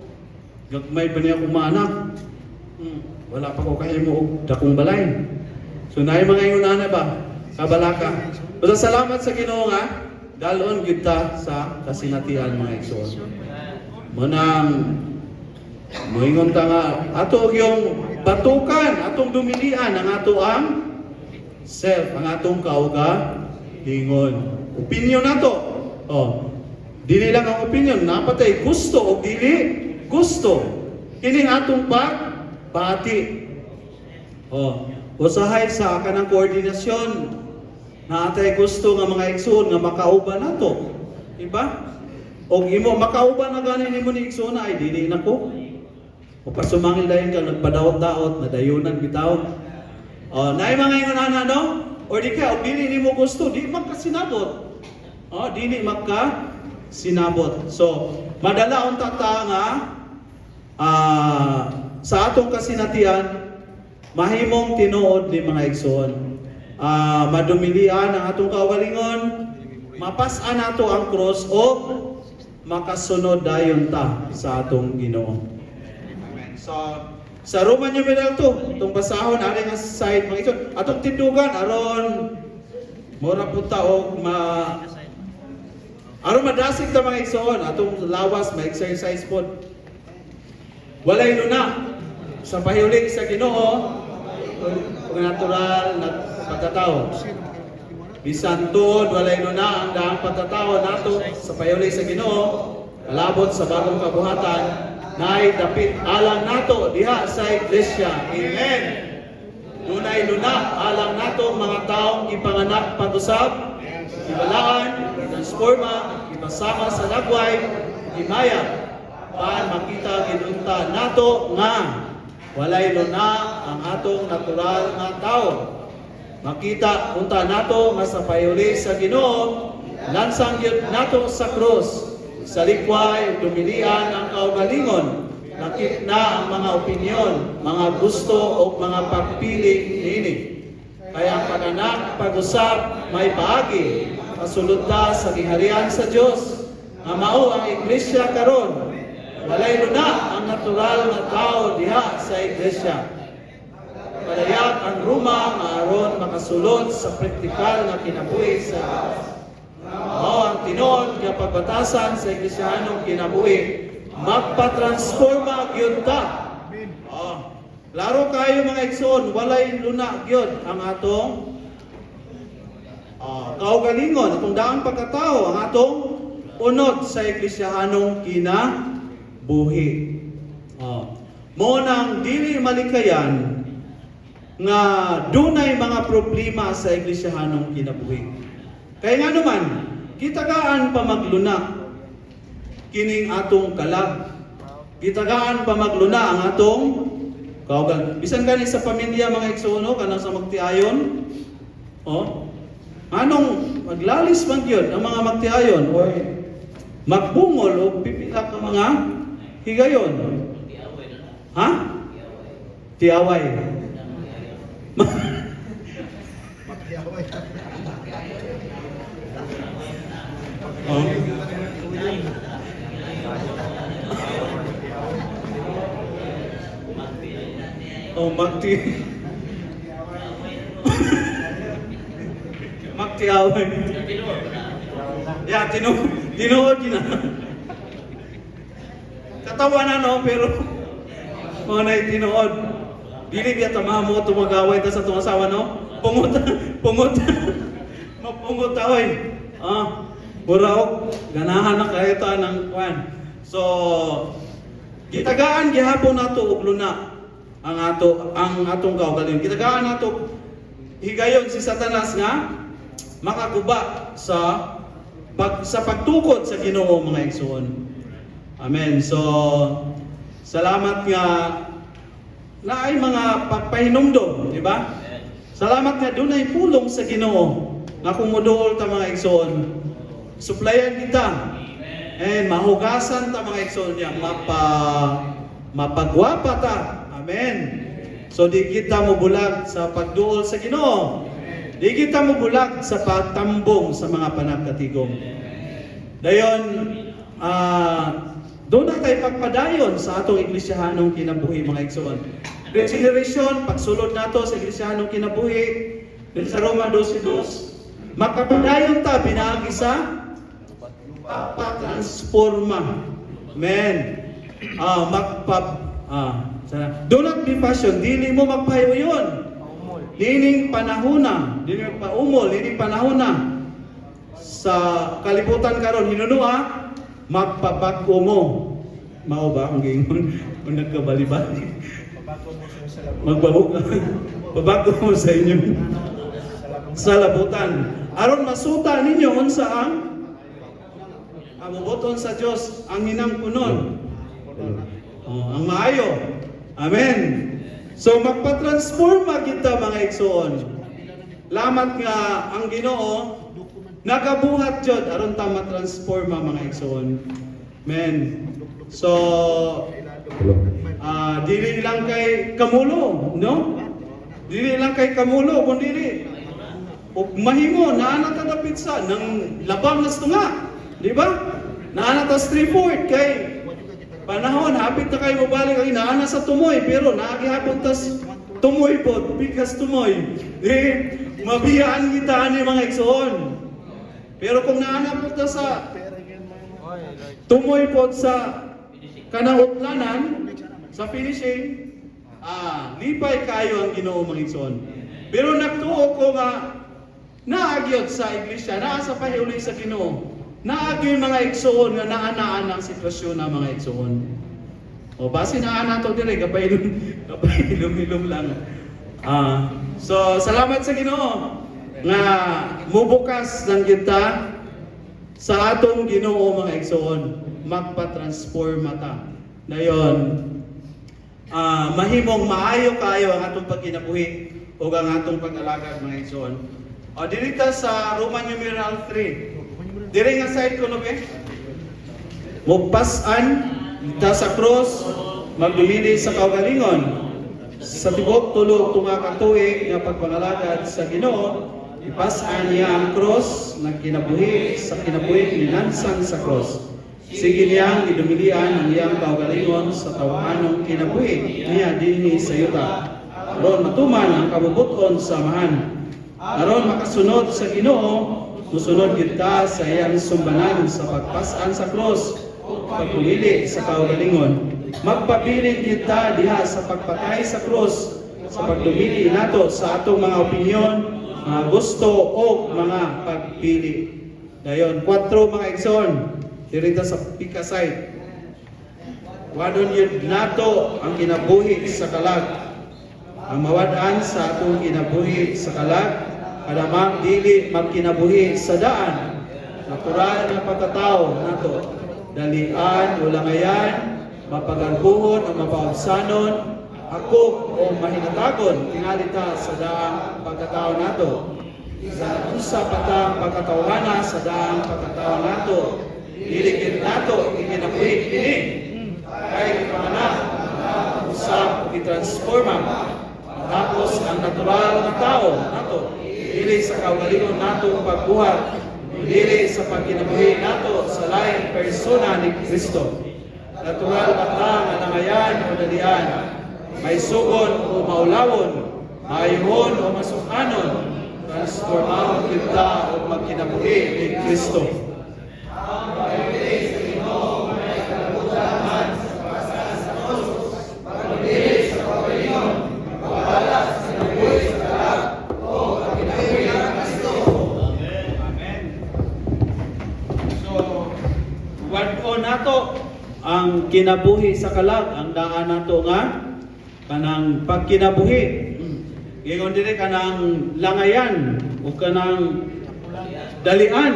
gagmay pa niya kumanak. Wala pa ko kahimo og dakong balay. So naay mga ingon ba? Kabalaka. Basta salamat sa Ginoo nga dalon gyud ta sa kasinatian mga igsoon. Manang moingon ta nga ato yung batukan, atong dumilian ang ato ang self, ang atong kaugalingon. Opinion nato. Dili lang ang opinion, napatay gusto o dili gusto. Kining atong pagpati. Usahay sa kanang koordinasyon na atay gusto nga mga igsoon nga makauban nato. Diba? Og imo makauban na ganin nimo ni igsoon ay dili nako. O pasumangil dayon ka nagpadaot-daot na dayunan bitaw. Naay mga ingon no? Or di ka, o dili nimo gusto, di magkasinabot. Dili magkasinabot. So, madala unta ta nga sa atong kasinatian mahimong tinuod ni mga igsoon. Madumilian ang atong kaugalingon, mapas-an nato ang cross o makasunod dayon ta sa atong Ginoo. Sa Roman numeral 2, itong basahon, ari nga side mga igsoon, atong tindugan, aron mura punta o aron madasig ta mga igsoon, atong lawas, ma-exercise po. Walay luna, sa pahiuling sa Ginoo, natural na pagkatao. Bisan tuod, walay luna ang daang pagkatao nato sa pahiuling sa Ginoo, kalabot sa bagong kabuhatan, nay dapit alang nato diha sa iglesia. Amen. Dunay luna alang nato mga taong ipanganak pag-usab, ibalaan, transforma, ipasama sa lagway, imaya, paan makita ginunta nato nga walay luna ang atong natural nga tao. Makita unta nato nga sa payuli sa Ginoo, lansang yun nato sa krus. Sa likway, dumilian ang kaugalingon, nakit na ang mga opinyon, mga gusto o mga pagpili nini. Kaya ang paganak, pag-usap, may paagi, kasulod ta sa giharian sa Dios. Nga mao ang iglesia karon. Walay luna ang natural na tao diha sa iglesia. Padayak ang ruma nga aron makasulod sa praktikal na kinabuhi sa Dios. Ang tinuod nga pagbatasan sa iglesianong kinabuhi, magpatransforma gyud ta. Klaro kayo mga igsoon, walay luna gyud ang atong kaugalingon, atong daang pagkatao, ang atong unod sa iglesianong kinabuhi. Mo nang dili malikayan nga dunay mga problema sa iglesianong kinabuhi. Kaya nga naman, kitagaan pa magluna kining atong kalag. Kitagaan pa magluna ang atong kaugal. Bisan gani sa pamilya mga igsoon, kanang sa magtiayon. Anong maglalis man yun ang mga magtiayon o magbungol o pipila ka mga higayon. Ha? Tiaway. Oh. Oh, magti. Magti away. Ya, tinuod yun na. Katawa na no, pero mga na tinuod. Dili biya tamamo tumagaway ta sa itong asawa no? Pungot, pungot. Mapungot away. Buraog, ganahan na kayo ta ng kwan. So, gitagaan gihapon nato og luna ang atong kaugalingon. Gitagaan nato higayon si Satanas nga makaguba sa pagtukod sa Ginoo mga igsoon. Amen. So, salamat nga na ay mga pagpahinumdom, di ba? Salamat nga dunay pulong sa Ginoo nga kumuduol ta mga igsoon. Suplayan kita. And mahugasan ta mga igsoon niya, mapagwapa ta. Amen. So di kita mo bulag sa pagduol sa Ginoo. Di kita mo bulag sa pagtambong sa mga panagkatigom. Dayon, doon na tayo pagpadayon sa atong iglesiyanong kinabuhi mga igsoon. Regeneration, pagsulod nato sa iglesiyanong kinabuhi, sa Roma 12:2, makapadayon ta binaagi sa pagpatransforma. Amen. Do not be fashion, dili mo magpahiuyon. Dining panahona, dili magpaumol, dining panahona sa kalibutan karon hinunua, magpabag-o mo. Mao ba ang gingon? Kung nagkabali-bali. Pabag-o mo sa inyo sa labutan. Aron masuta ninyo unsa ang amuboton sa Dios ang hinang kunon. Ang maayo. Amen. So magpa-transforma kita mga igsoon. Lamat nga ang Ginoo nagabuhat jud aron ta ma-transforma mga igsoon. Amen. So dili lang kay kamulo, no? Dili lang kay kamulo kundi ug mahimo naa ta dapit sa nang labang nas tunga, di ba? Naa ta 3/4 kay panahon, hapit na kayo mabalik ang inaana sa tumoy, pero naagihapon tas tumoy po, bigas tumoy. Mabiyaan kita ni mga igsoon. Pero kung naana po ta sa tumoy po sa kanahutlanan, sa finishing, lipay kayo ang Ginoo mga igsoon. Pero nagtuo ko nga, naagyod sa iglesia, naa sa pahiuli sa Ginoo. Naagyo yung mga igsoon nga naanaan ang sitwasyon ng mga igsoon. O base naana to dire kapay-ilum lang. So salamat sa Ginoo nga mubukas lang kita sa atong Ginoo mga igsoon, magpa-transforma ta. Dayon mahimong maayo kayo ang atong pagkinabuhi ug ang atong pag-alagad mga igsoon. O dirita sa Roman numeral 3. Dire nga side ko no be. Mugpas-an ta sa cross, magdumili sa kaugalingon. Sa tibok tulog tunga ka tuig nga pagpangalagad sa Ginoo, ipas-an niya ang cross nagkinabuhi sa kinabuhi linansan sa cross. Sige niyang idumilian ang iyang kaugalingon sa tawahanong kinabuhi niya dinhi sa yuta. Aron matuman ang kabubuton sa amahan. Aron makasunod sa Ginoo, musunod kita sa iyang sumbanan sa pagpasan sa cross, pagpumili sa kaugalingon. Magpabiling kita diha sa pagpatay sa cross, sa pagdumili nato sa atong mga opinyon, mga gusto o mga pagpili. Dayon, 4 mga igsoon, dirita sa pika side. Wadon yun nato ang kinabuhi sa kalag. Ang mawad-an sa atong kinabuhi sa kalag, kadamang dili magkinabuhi sa daan. Natural na pagkatao nato. Dalian, ulangayan, mapagarbuhon o mapaabsanon, akog o mahinatagon, tingalita sa daang pagkatao nato. Sa usa patang pagkatawhana sa daang pagkatao nato. Diligid nato, ikinabuhi kini. Kay pamana, usap, itransforma. Tapos ang natural na tao nato dili sa kaugalingon natong pagbuhat, dili sa pagkinabuhi nato sa laing persona ni Kristo. Natural ba ta nga nangayan o dalian, may sugon o maulawon, maayuhon o masukanon, transformahon kita o magkinabuhi ni Kristo. Wad-o nato ang kinabuhi sa kalag, ang daan nato nga kanang pagkinabuhi. Ingon diri kanang langayan o kanang dalian.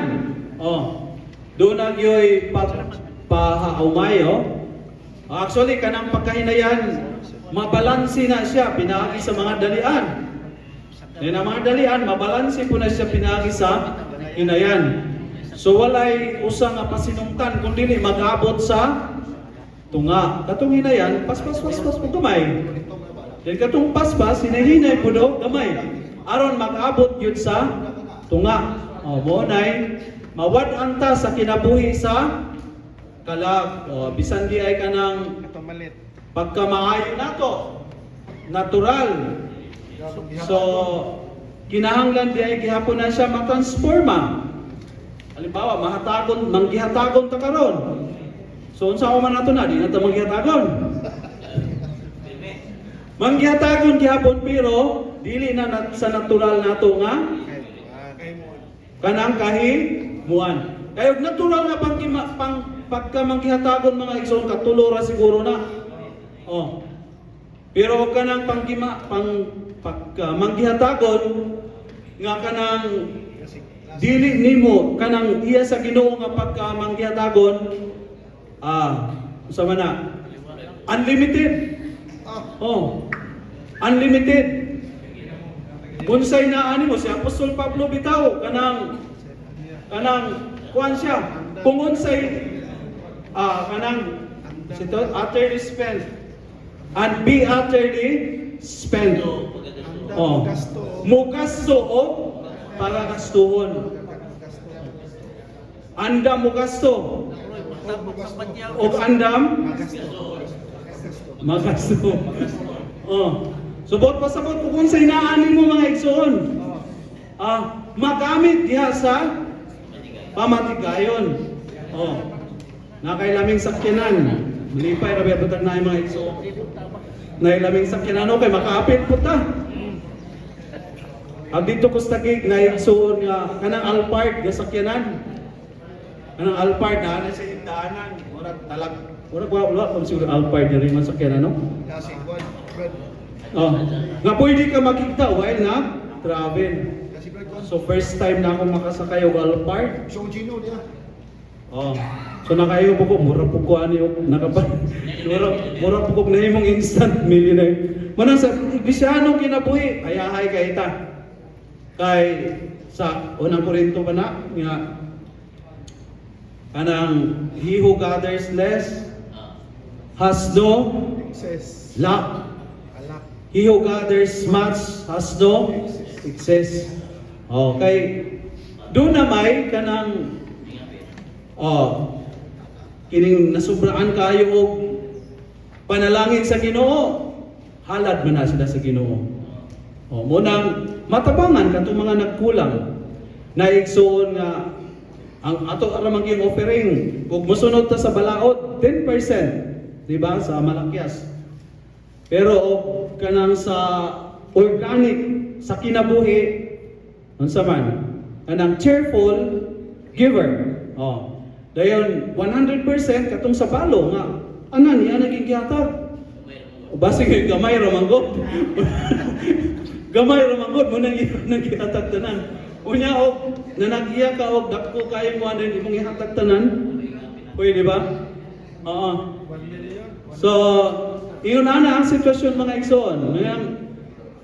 Doon na gyoy pahaumay. Actually kanang pagkahinayan mabalansi na siya pinaagi sa mga dalian. Then ang mga dalian mabalansi po na siya pinaagi sa hinayan. So walay usa nga pasinungtan kun dili mag-abot sa tunga. Katong hinayan, paspas po gamay. Then katong paspas hinahinay po do gamay. Aron mag-abot yun sa tunga. Mo nay mawad-an ta sa kinabuhi sa kalag. Bisan di ay kanang pagkamaayo nato, natural. So kinahanglan di ay gihapon na siya matransforma. Halimbawa, manggihatagon ta karon. So unsa man nato na, di na ta manggihatagon. Manggihatagon gihapon pero dili na sa natural nato nga kanang kahimuan. Kaya natural nga pagka manggihatagon mga igsoon katulo ra siguro na. Pero kanang pagka manggihatagon nga kanang dili nimo kanang iya sa Ginoo nga pagka manggihatagon usa man na unlimited. Unlimited. Unsay naa nimo si Apostol Pablo bitaw kanang kuan siya kung unsay kanang utterly spent and be utterly spent. Mugasto o para gastuhon. Andam mo gasto. O andam magasto. Subot pa sabot kung sa inaanin mo mga igsoon. Magamit diha sa pamatigayon. Nakailaming sakyanan. Malipay rabi abutag na mga igsoon. Nailaming sakyanan kay makaapit po ta. Dito ko sa gig na igsoon nga kanang Alphard nga sakyanan. Kanang Alphard na sa daanan. Wala kung siguro Alphard na rin man sakyanan, no? Nga pwede ka makita while na travel. So first time na ako makasakay og Alphard. So Gino niya. So nakayo po ko mura po ko ani mura po ko na imong instant millionaire. Manang sa bisyano kinabuhi ayahay kay ta. Kay sa unang Korinto pa na nga kanang he who gathers less has no lack. He who gathers much has no excess. Okay. Doon na may kanang kining nasubraan kayo og panalangin sa Ginoo, halad man na sila sa Ginoo. Munang matabangan katong mga nagkulang na igsoon nga ang ato ra maging offering ug mosunod ta sa balaod 10%, di ba, sa malakyas. Pero kanang sa organic sa kinabuhi unsa man kanang cheerful giver. Dayon 100% katong sa balo nga ana niya naging gihatag. Basig gamay ra man gud. Gamay ra man gud mo nang gihatag tanan. Unya og nanagiya ka og dako kay mo andin imong ihatag tanan. Pwede ba? So, iyon na ang sitwasyon mga igsoon. Ngayon,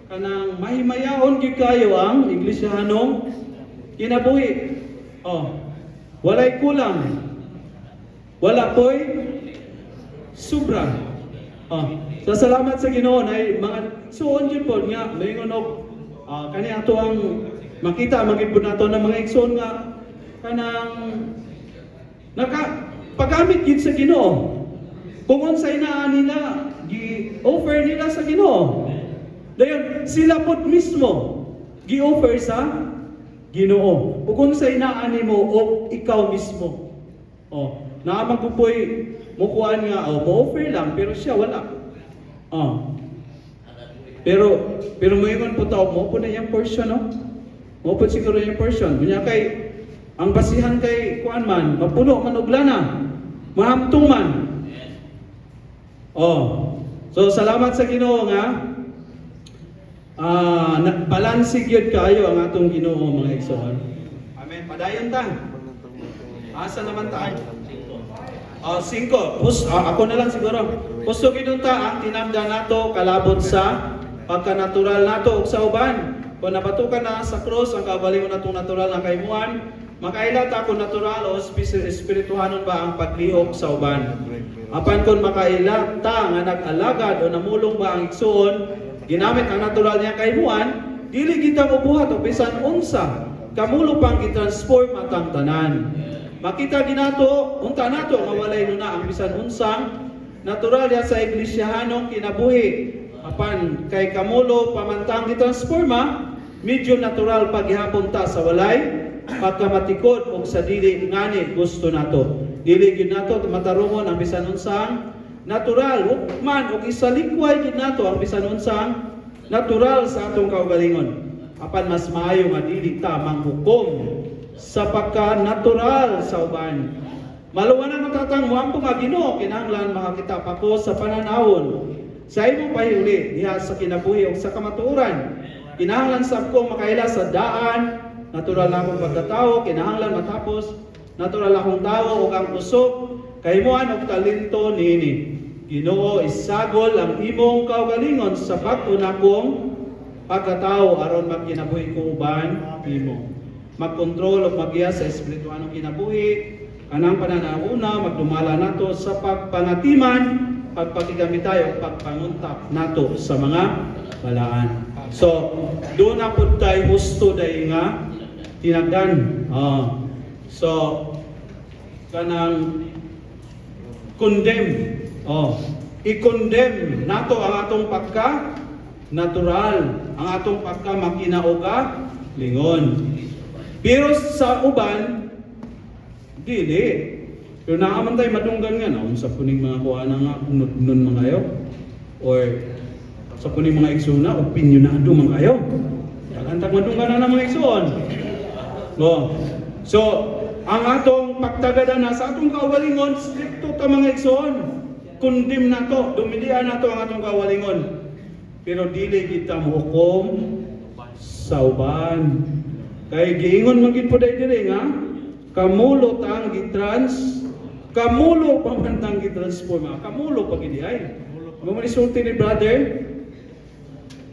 kanang mahimayahon gyud kayo ang Iglesianong kinabuhi. Walay kulang. Wala po'y sobra. So salamat sa Ginoo na mga suon jud po nga mayngon og kani ato ang makita magid pud nato ng mga igsoon nga kanang pagamit gid sa Ginoo. Kung unsay naa nila gi-offer nila sa Ginoo. Dayon sila pud mismo gi-offer sa Ginoo. Kung unsay naa nimo og ikaw mismo. Naa magpupoy mukuan nga mo-offer lang pero siya wala. Pero mayon po tao mo po na yung portion, no? Mo po siguro yung portion. Kunya kay ang basihan kay kuan man, mapuno man og lana. Mahamtong man. So salamat sa Ginoo nga balanse gyud kaayo ang atong Ginoo mga igsoon. Amen. Padayon ta. Asa naman ta? 5. Ako na lang siguro. Pusto kinunta ang tinamda nato kalabot sa pagka-natural nato ug sa uban. Kung napatukan na sa cross ang kaugalingon natong natural na kaymuan, makaila ta kung natural o espirituhanon ba ang paglihok sa uban. Apan kung makaila ta nga nag-alagad o namulong ba ang igsoon, ginamit ang natural niya kaymuan, dili kita ubuhat o bisan unsa, kamulo pang i-transform atang tanan. Makita ginato, unta nato nga walay nuna ang bisan unsang natural ya sa iglesyahanong kinabuhi. Apan kay kamulo pamantang gitransforma, medyo natural paghihapon ta sa walay pagkamatikod og sa dili ngani gusto nato. Dili gyud nato matarungon ang bisan unsang natural man og isalikway gyud nato ang bisan unsang natural sa atong kaugalingon. Apan mas maayo nga dili ta manghukom sa pagka-natural sa uban. Maluwanan ang tatang muampo nga Ginoo kinahanglan makakita pa ko sa pananawon sa imong pahiuli diha sa kinabuhi ug sa kamatuoran. Kinahanglan sab ko makaila sa daan, natural na akong pagkatao, kinahanglan matapos natural akong tao ug ang usok kaymuan og talento niini. Ginoo isagol ang imong kaugalingon sa bag-o nakong pagkatao aron magkinabuhi ko uban nimo. Magkontrol o magiya sa espirituanong kinabuhi, kanang pananauna, magdumala nato sa pagpangatiman, pagpakigamit tayo, pagpanguntak nato sa mga balaan. So, doon na po tayo husto dahil nga tinagdan. So, kanang condemn. I-condemn nato ang atong pagka-natural, ang atong pagka-makinauga, lingon. Pero sa uban, dili. Pero naaman tayo madunggan nga, sa puning mga kuha nga, nun mga kayo. Or sa puning mga igsuna, opinionado mga kayo. Kantang madunggan na ng mga igsoon. So, ang atong pagtagada na sa atong kawalingon, stricto ta mga igsoon. Condemn na to, dumilian na to ang atong kawalingon. Pero dili kita muhukom sa uban. Kay giingon man gid po diri nga kamulo tang kamulo pamantang gitransforma. Kamulo pa gid ay. Mo isulti ni brother.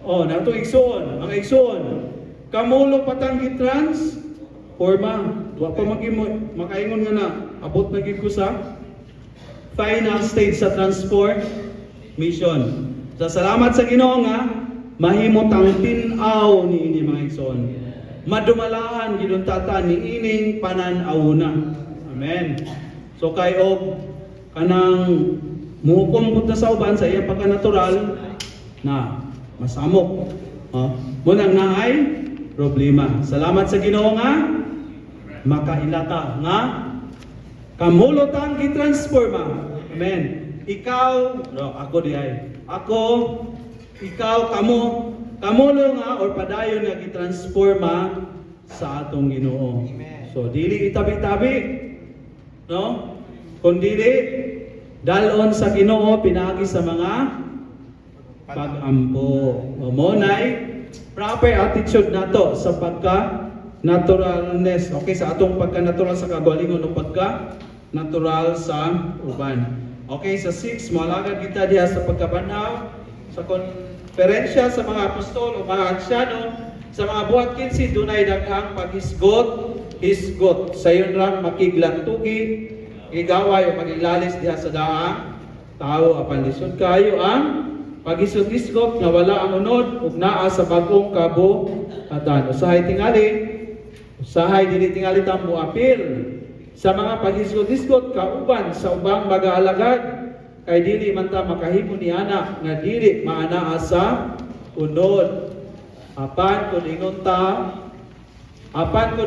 Nato igsoon, ang igsoon. Kamulo patang gitransforma. Wa pa makaingon nga na abot na gid ko sa final stage sa transformation. So salamat sa Ginoo nga mahimo tang tin-aw niini mga igsoon. Madumalahan gidon tata ni ining pananawuna. Amen. So kay og kanang muhukom pud sa uban sa iya pagka-natural na masamok. Mo nang naay problema. Salamat sa Ginoo nga makailata nga kamulotang gitransforma. Amen. Ikaw, ako diay. Ako, ikaw, kamulo nga or padayon nga gitransforma sa atong Ginoo. So dili itabi-tabi, no? Kun dili dalon sa Ginoo pinaagi sa mga pag-ampo. Mo nay proper attitude nato sa pagka naturalness. Okay, sa atong pagka-natural sa kagalingon o pagka-natural sa uban. Okay, sa 6 malagad kita diha sa pagkabanaw sa konferensya sa mga apostol o mga ansyano sa mga buhat 15 dunay daghang paghisgot sayon lang makiglantugi igaway o magilalis diha sa daang tao apan lisod kayo ang pagisgot-isgot nga wala ang unod ug naa sa bagong kabuhatan. Usahay dili tingali ta mo apil sa mga pagisgot-isgot kauban sa ubang mag-aalagad kay dili man ta makahimo ni ana nga dili maanaa sa unod. Apan kun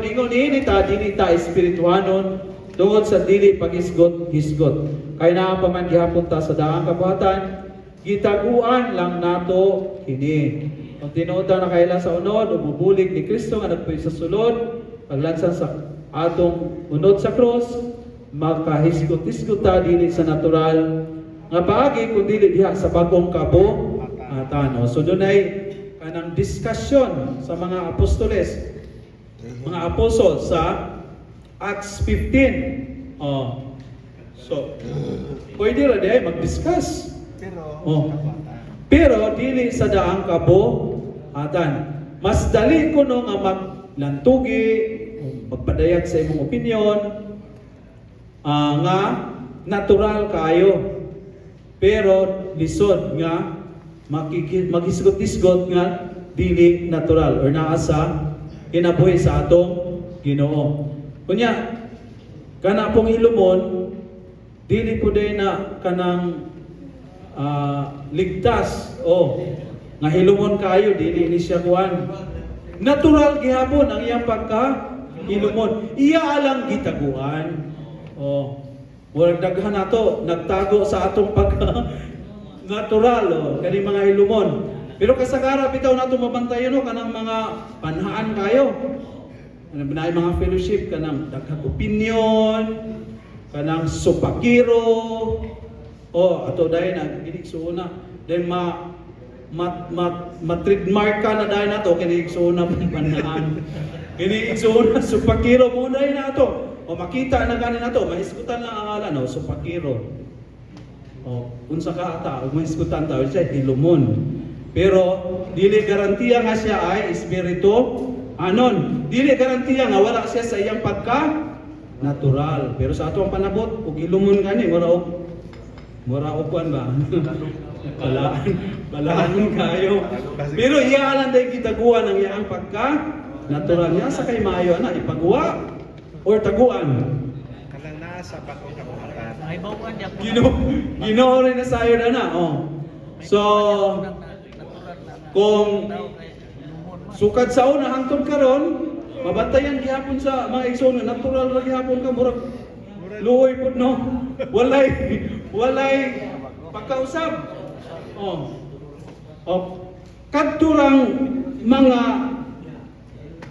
ingon ini ta dili ta espirituhanon tungod sa dili pagisgot-hisgot. Kay naa pa man gihapon ta sa daang kabuhatan, gitaguan lang nato kini. Kung tinuod na kaila sa unod o bubulig ni Kristo nga nagpuy sa sulod, paglansan sa atong unod sa cross, makahisgot-hisgot ta dili sa natural nga paagi kun dili diha sa bagong kabuhatan. So dunay kanang diskusyon sa mga apostoles, mga apostol sa Acts 15. So pwede ra diay mag-discuss. Pero dili sa daang kabuhatan. Mas dali kuno nga maglantugi, magpadayag sa imong opinion nga natural kayo. Pero lisod nga maghisgot-hisgot nga dili natural or naa sa kinabuhi sa atong Ginoo. Kunya kana pong hilumon dili po day na kanang ligtas nga hilumon kayo dili ni siya kuan. Natural gihapon ang iyang pagka hilumon. Iya alang gitaguan. Murag daghan nato nagtago sa atong pagka natural kani mga hilumon. Pero kasagara bitaw nato mabantayon kanang mga panhaan kayo. Ano ba mga fellowship kanang daghang opinion, kanang supakiro, ato dahil na giniksuuna then trademark ka na dahil nato giniksuuna mong panhaan. Giniksuuna supakiro mo dahil nato. Makita na ganin nato, mahisgutan lang ang ngalan, supakiro. Unsa ka ata, mahisgutan ta siya hilumon. Pero dili garantiya nga siya ay espiritu anon. Dili garantiya nga wala siya sa iyang pagka natural. Pero sa ato ang panabot, ug hilumon gani mura og kuan ba? Balaan kayo. Pero iya lang day gitaguan ang iyang pagka natural niya sa kay maayo na ipagawa or taguan. Kanang naa sa bagong kabuhatan. Ay bawaan niya. Ginoo rin na sayo na. So kung sukad sa una hangtod karon, mabantayan gihapon sa mga igsoon natural ra gihapon ka murag luoy pud no. Walay pagkausap. Kadturang mga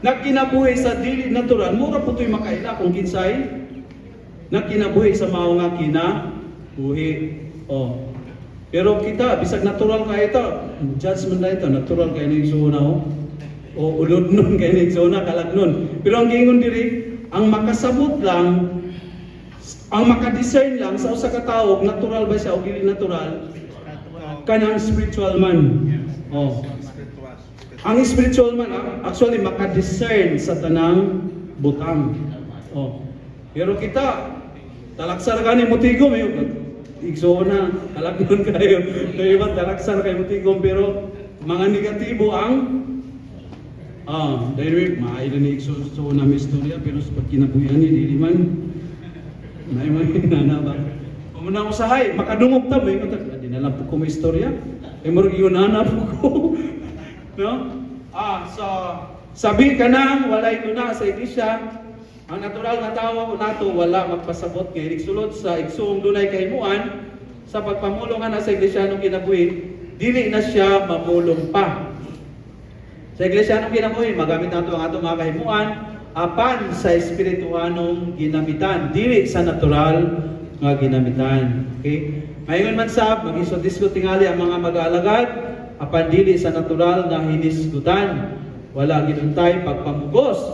nagkinabuhi sa dili natural, mura po ito'y makaila kung kinsay nagkinabuhi sa mao nga kinabuhi. Pero kita, bisag natural ka ito, judgment na ito, natural kayo na iksuna o ulod nun kayo na iksuna, kalag nun. Pero ang gingon diri, ang makasabot lang, ang makadiscern lang sa usa ka tawo, natural ba siya o dili natural, kanang spiritual man. Ang spiritual man actually makadiscern sa tanang butang. Pero kita talaksar gani mutigom igsona kalagnon kayo. Kaya talaksar kay mutigom pero mga negatibo ang dahil maayo ni igsona may istorya pero sa pagkinabuhian ni dili man may nanaba. Kung na usahay makadungog ta may dinala po ko may istorya. Murag yunana po ko. No? So sabi ka na walay tuna sa iglesia, ang natural nga tawo nato wala magpasabot kay sulod sa igsoong dunay kahimuan sa pagpamulong nga sa iglesia nung kinabuhi, dili na siya mamulong pa. Sa iglesia nung kinabuhi, magamit nato ang atong mga kahimuan apan sa espirituanong ginamitan, dili sa natural nga ginamitan. Okay? Mayon man sab mag-isot-isot tingali ang mga mag-aalagad apan dili sa natural nga hinisgutan. Wala ginuntay pagpamugos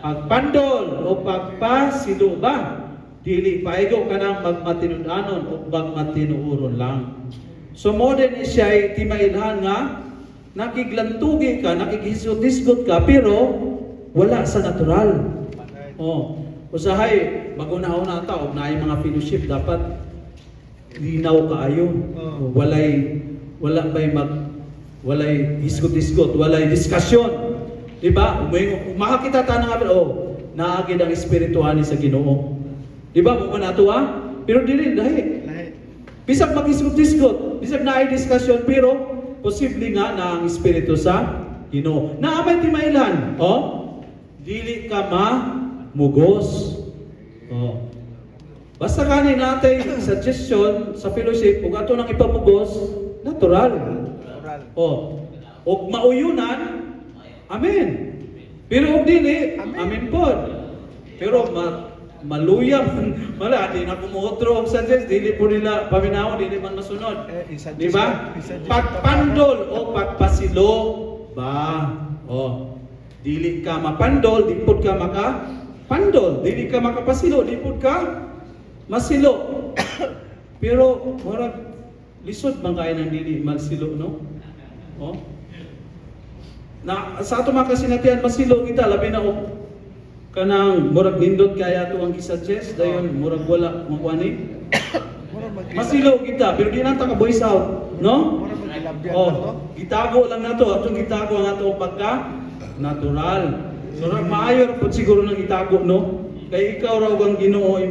pagpandol o pagpasiluba. Dili paigo ka nang magmatinudanon o magmatinuuron lang. So mo din siya timailhan nga nakiglantugi ka, nakigisgot-isgot ka pero wala sa natural. Usahay bago na ta og naay mga fellowship dapat linaw kaayo. Oo. Wala walay hisgot-hisgot, walay diskusyon. Di ba? Makakita ta nga naagid ang espirituhan ni sa Ginoo. Di ba? Mo na to ha? Pero dili lahi. Lahi. Bisag mag-hisgot-hisgot, bisag naay diskusyon, pero posible nga na ang espiritu sa Ginoo. Naamay timailan, dili ka mugos. Basta kanin natin suggestion sa fellowship, kung ato nang ipamugos, natural. Oral. O mauyunan, amen. Pero og dili, Amen. amen pod. Pero maluya mala di na kumuotro og suggest dili po nila paminaw, dili man masunod. I-suggest Di ba? i-suggest Pagpandol o pagpasilo ba? Dili ka mapandol, di pud ka pandol, dili ka makapasilo, di pud ka masilo. Pero murag lisod man kay nang dili masilo, no? Na sa ato mga kasinatian masilo kita labi na kanang murag nindot kaya to ang gisuggest dayon murag wala makuani. Masilo kita pero di nang ta ka voice out, no? Mura magilabyan na to. Gitago lang nato, atong gitago ang ato pagka natural. So maayo pud siguro nang itago, no? Kay ikaw raw ang Ginoo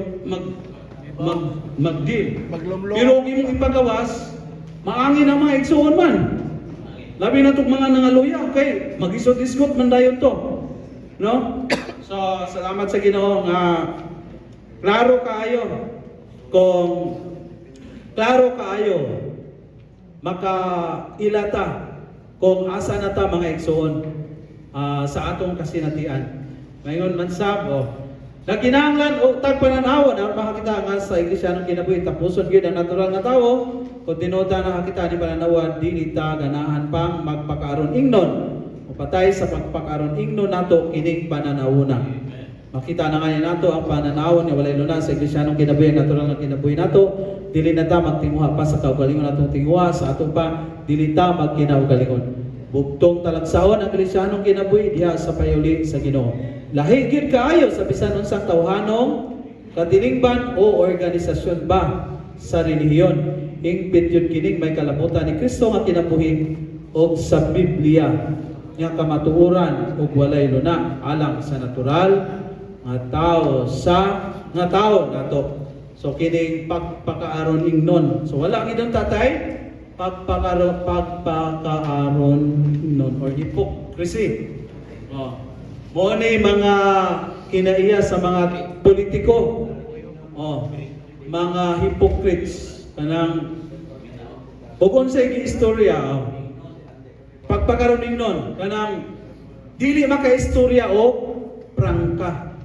mag-deal. Maglumlum. Pero kung imong ipagawas, maangin ang mga igsuon man. Labi na itong mga nangaluya, kay mag-isot-isgot man dayon to. No? So, salamat sa Ginoo nga klaro kaayo makailata kung asa na ta mga igsuon sa atong kasinatian. Ngayon man sab, naginahanglan o tagpananawon aron makakita nga sa iglesia nung kinabuhi tapuson gyud ang natural nga tawo kung tinuta na nakita ni pananawan dili ta ganahan pang magpakaron ingnon o patay sa pagpakaron ingnon nato kining pananawona. Makita na nga nato ang pananawon nga walay lunas sa iglesia nung kinabuhi ang natural nga kinabuhi nato dili na ta magtinguha pa sa kaugalingon natong tinguha sa ato pa dili ta magkinaugalingon. Bugtong talagsaon ang Kristiyanong kinabuhi diha sa payuli sa Ginoo. Lahi gyud kaayo sa bisan unsang tawhanong katilingban o organisasyon ba sa relihiyon. Ingpit yun kining may kalabutan ni Kristo nga kinabuhi o sa Biblia nga kamatuoran o walay luna alang sa natural nga tao nato. So kining pagpakaaron ingnon. So wala gidon tatay pagpakaaron ingnon or hypocrisy. Mo ni mga kinaiya sa mga politiko. Mga hypocrites kanang ugon sa istorya pagpakaron ingnon kanang dili makaistorya o prangka.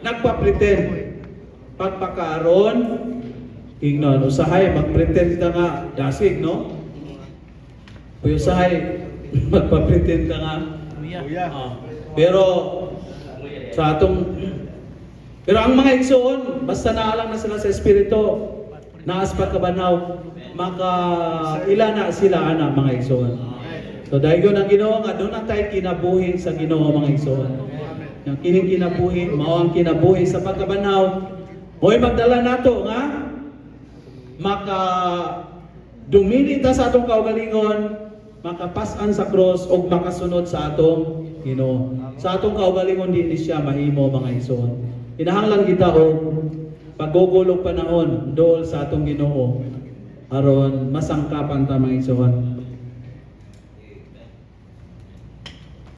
Nagpa-pretend pagpakaron ingnon usahay magpretend ka nga dasig, no? Uy usahay magpa-pretend ka nga Kuya. pero ang mga igsoon basta naalang na sila sa espiritu naas pagkabanaw makaila na sila ana mga igsoon. So dahil yun ang Ginoo nga doon na tayo kinabuhi sa Ginoo mga igsoon. Yang kining kinabuhi mao ang kinabuhi sa pagkabanaw. Mo'y magdala nato nga maka dumili ta sa atong kaugalingon, makapas-an sa cross o makasunod sa atong Ginoo. Sa atong kaugalingon dinhi siya mahimo mga igsoon. Kinahanglan kita og paggugulog panahon dool sa atong Ginoo aron masangkapan ta mga igsoon.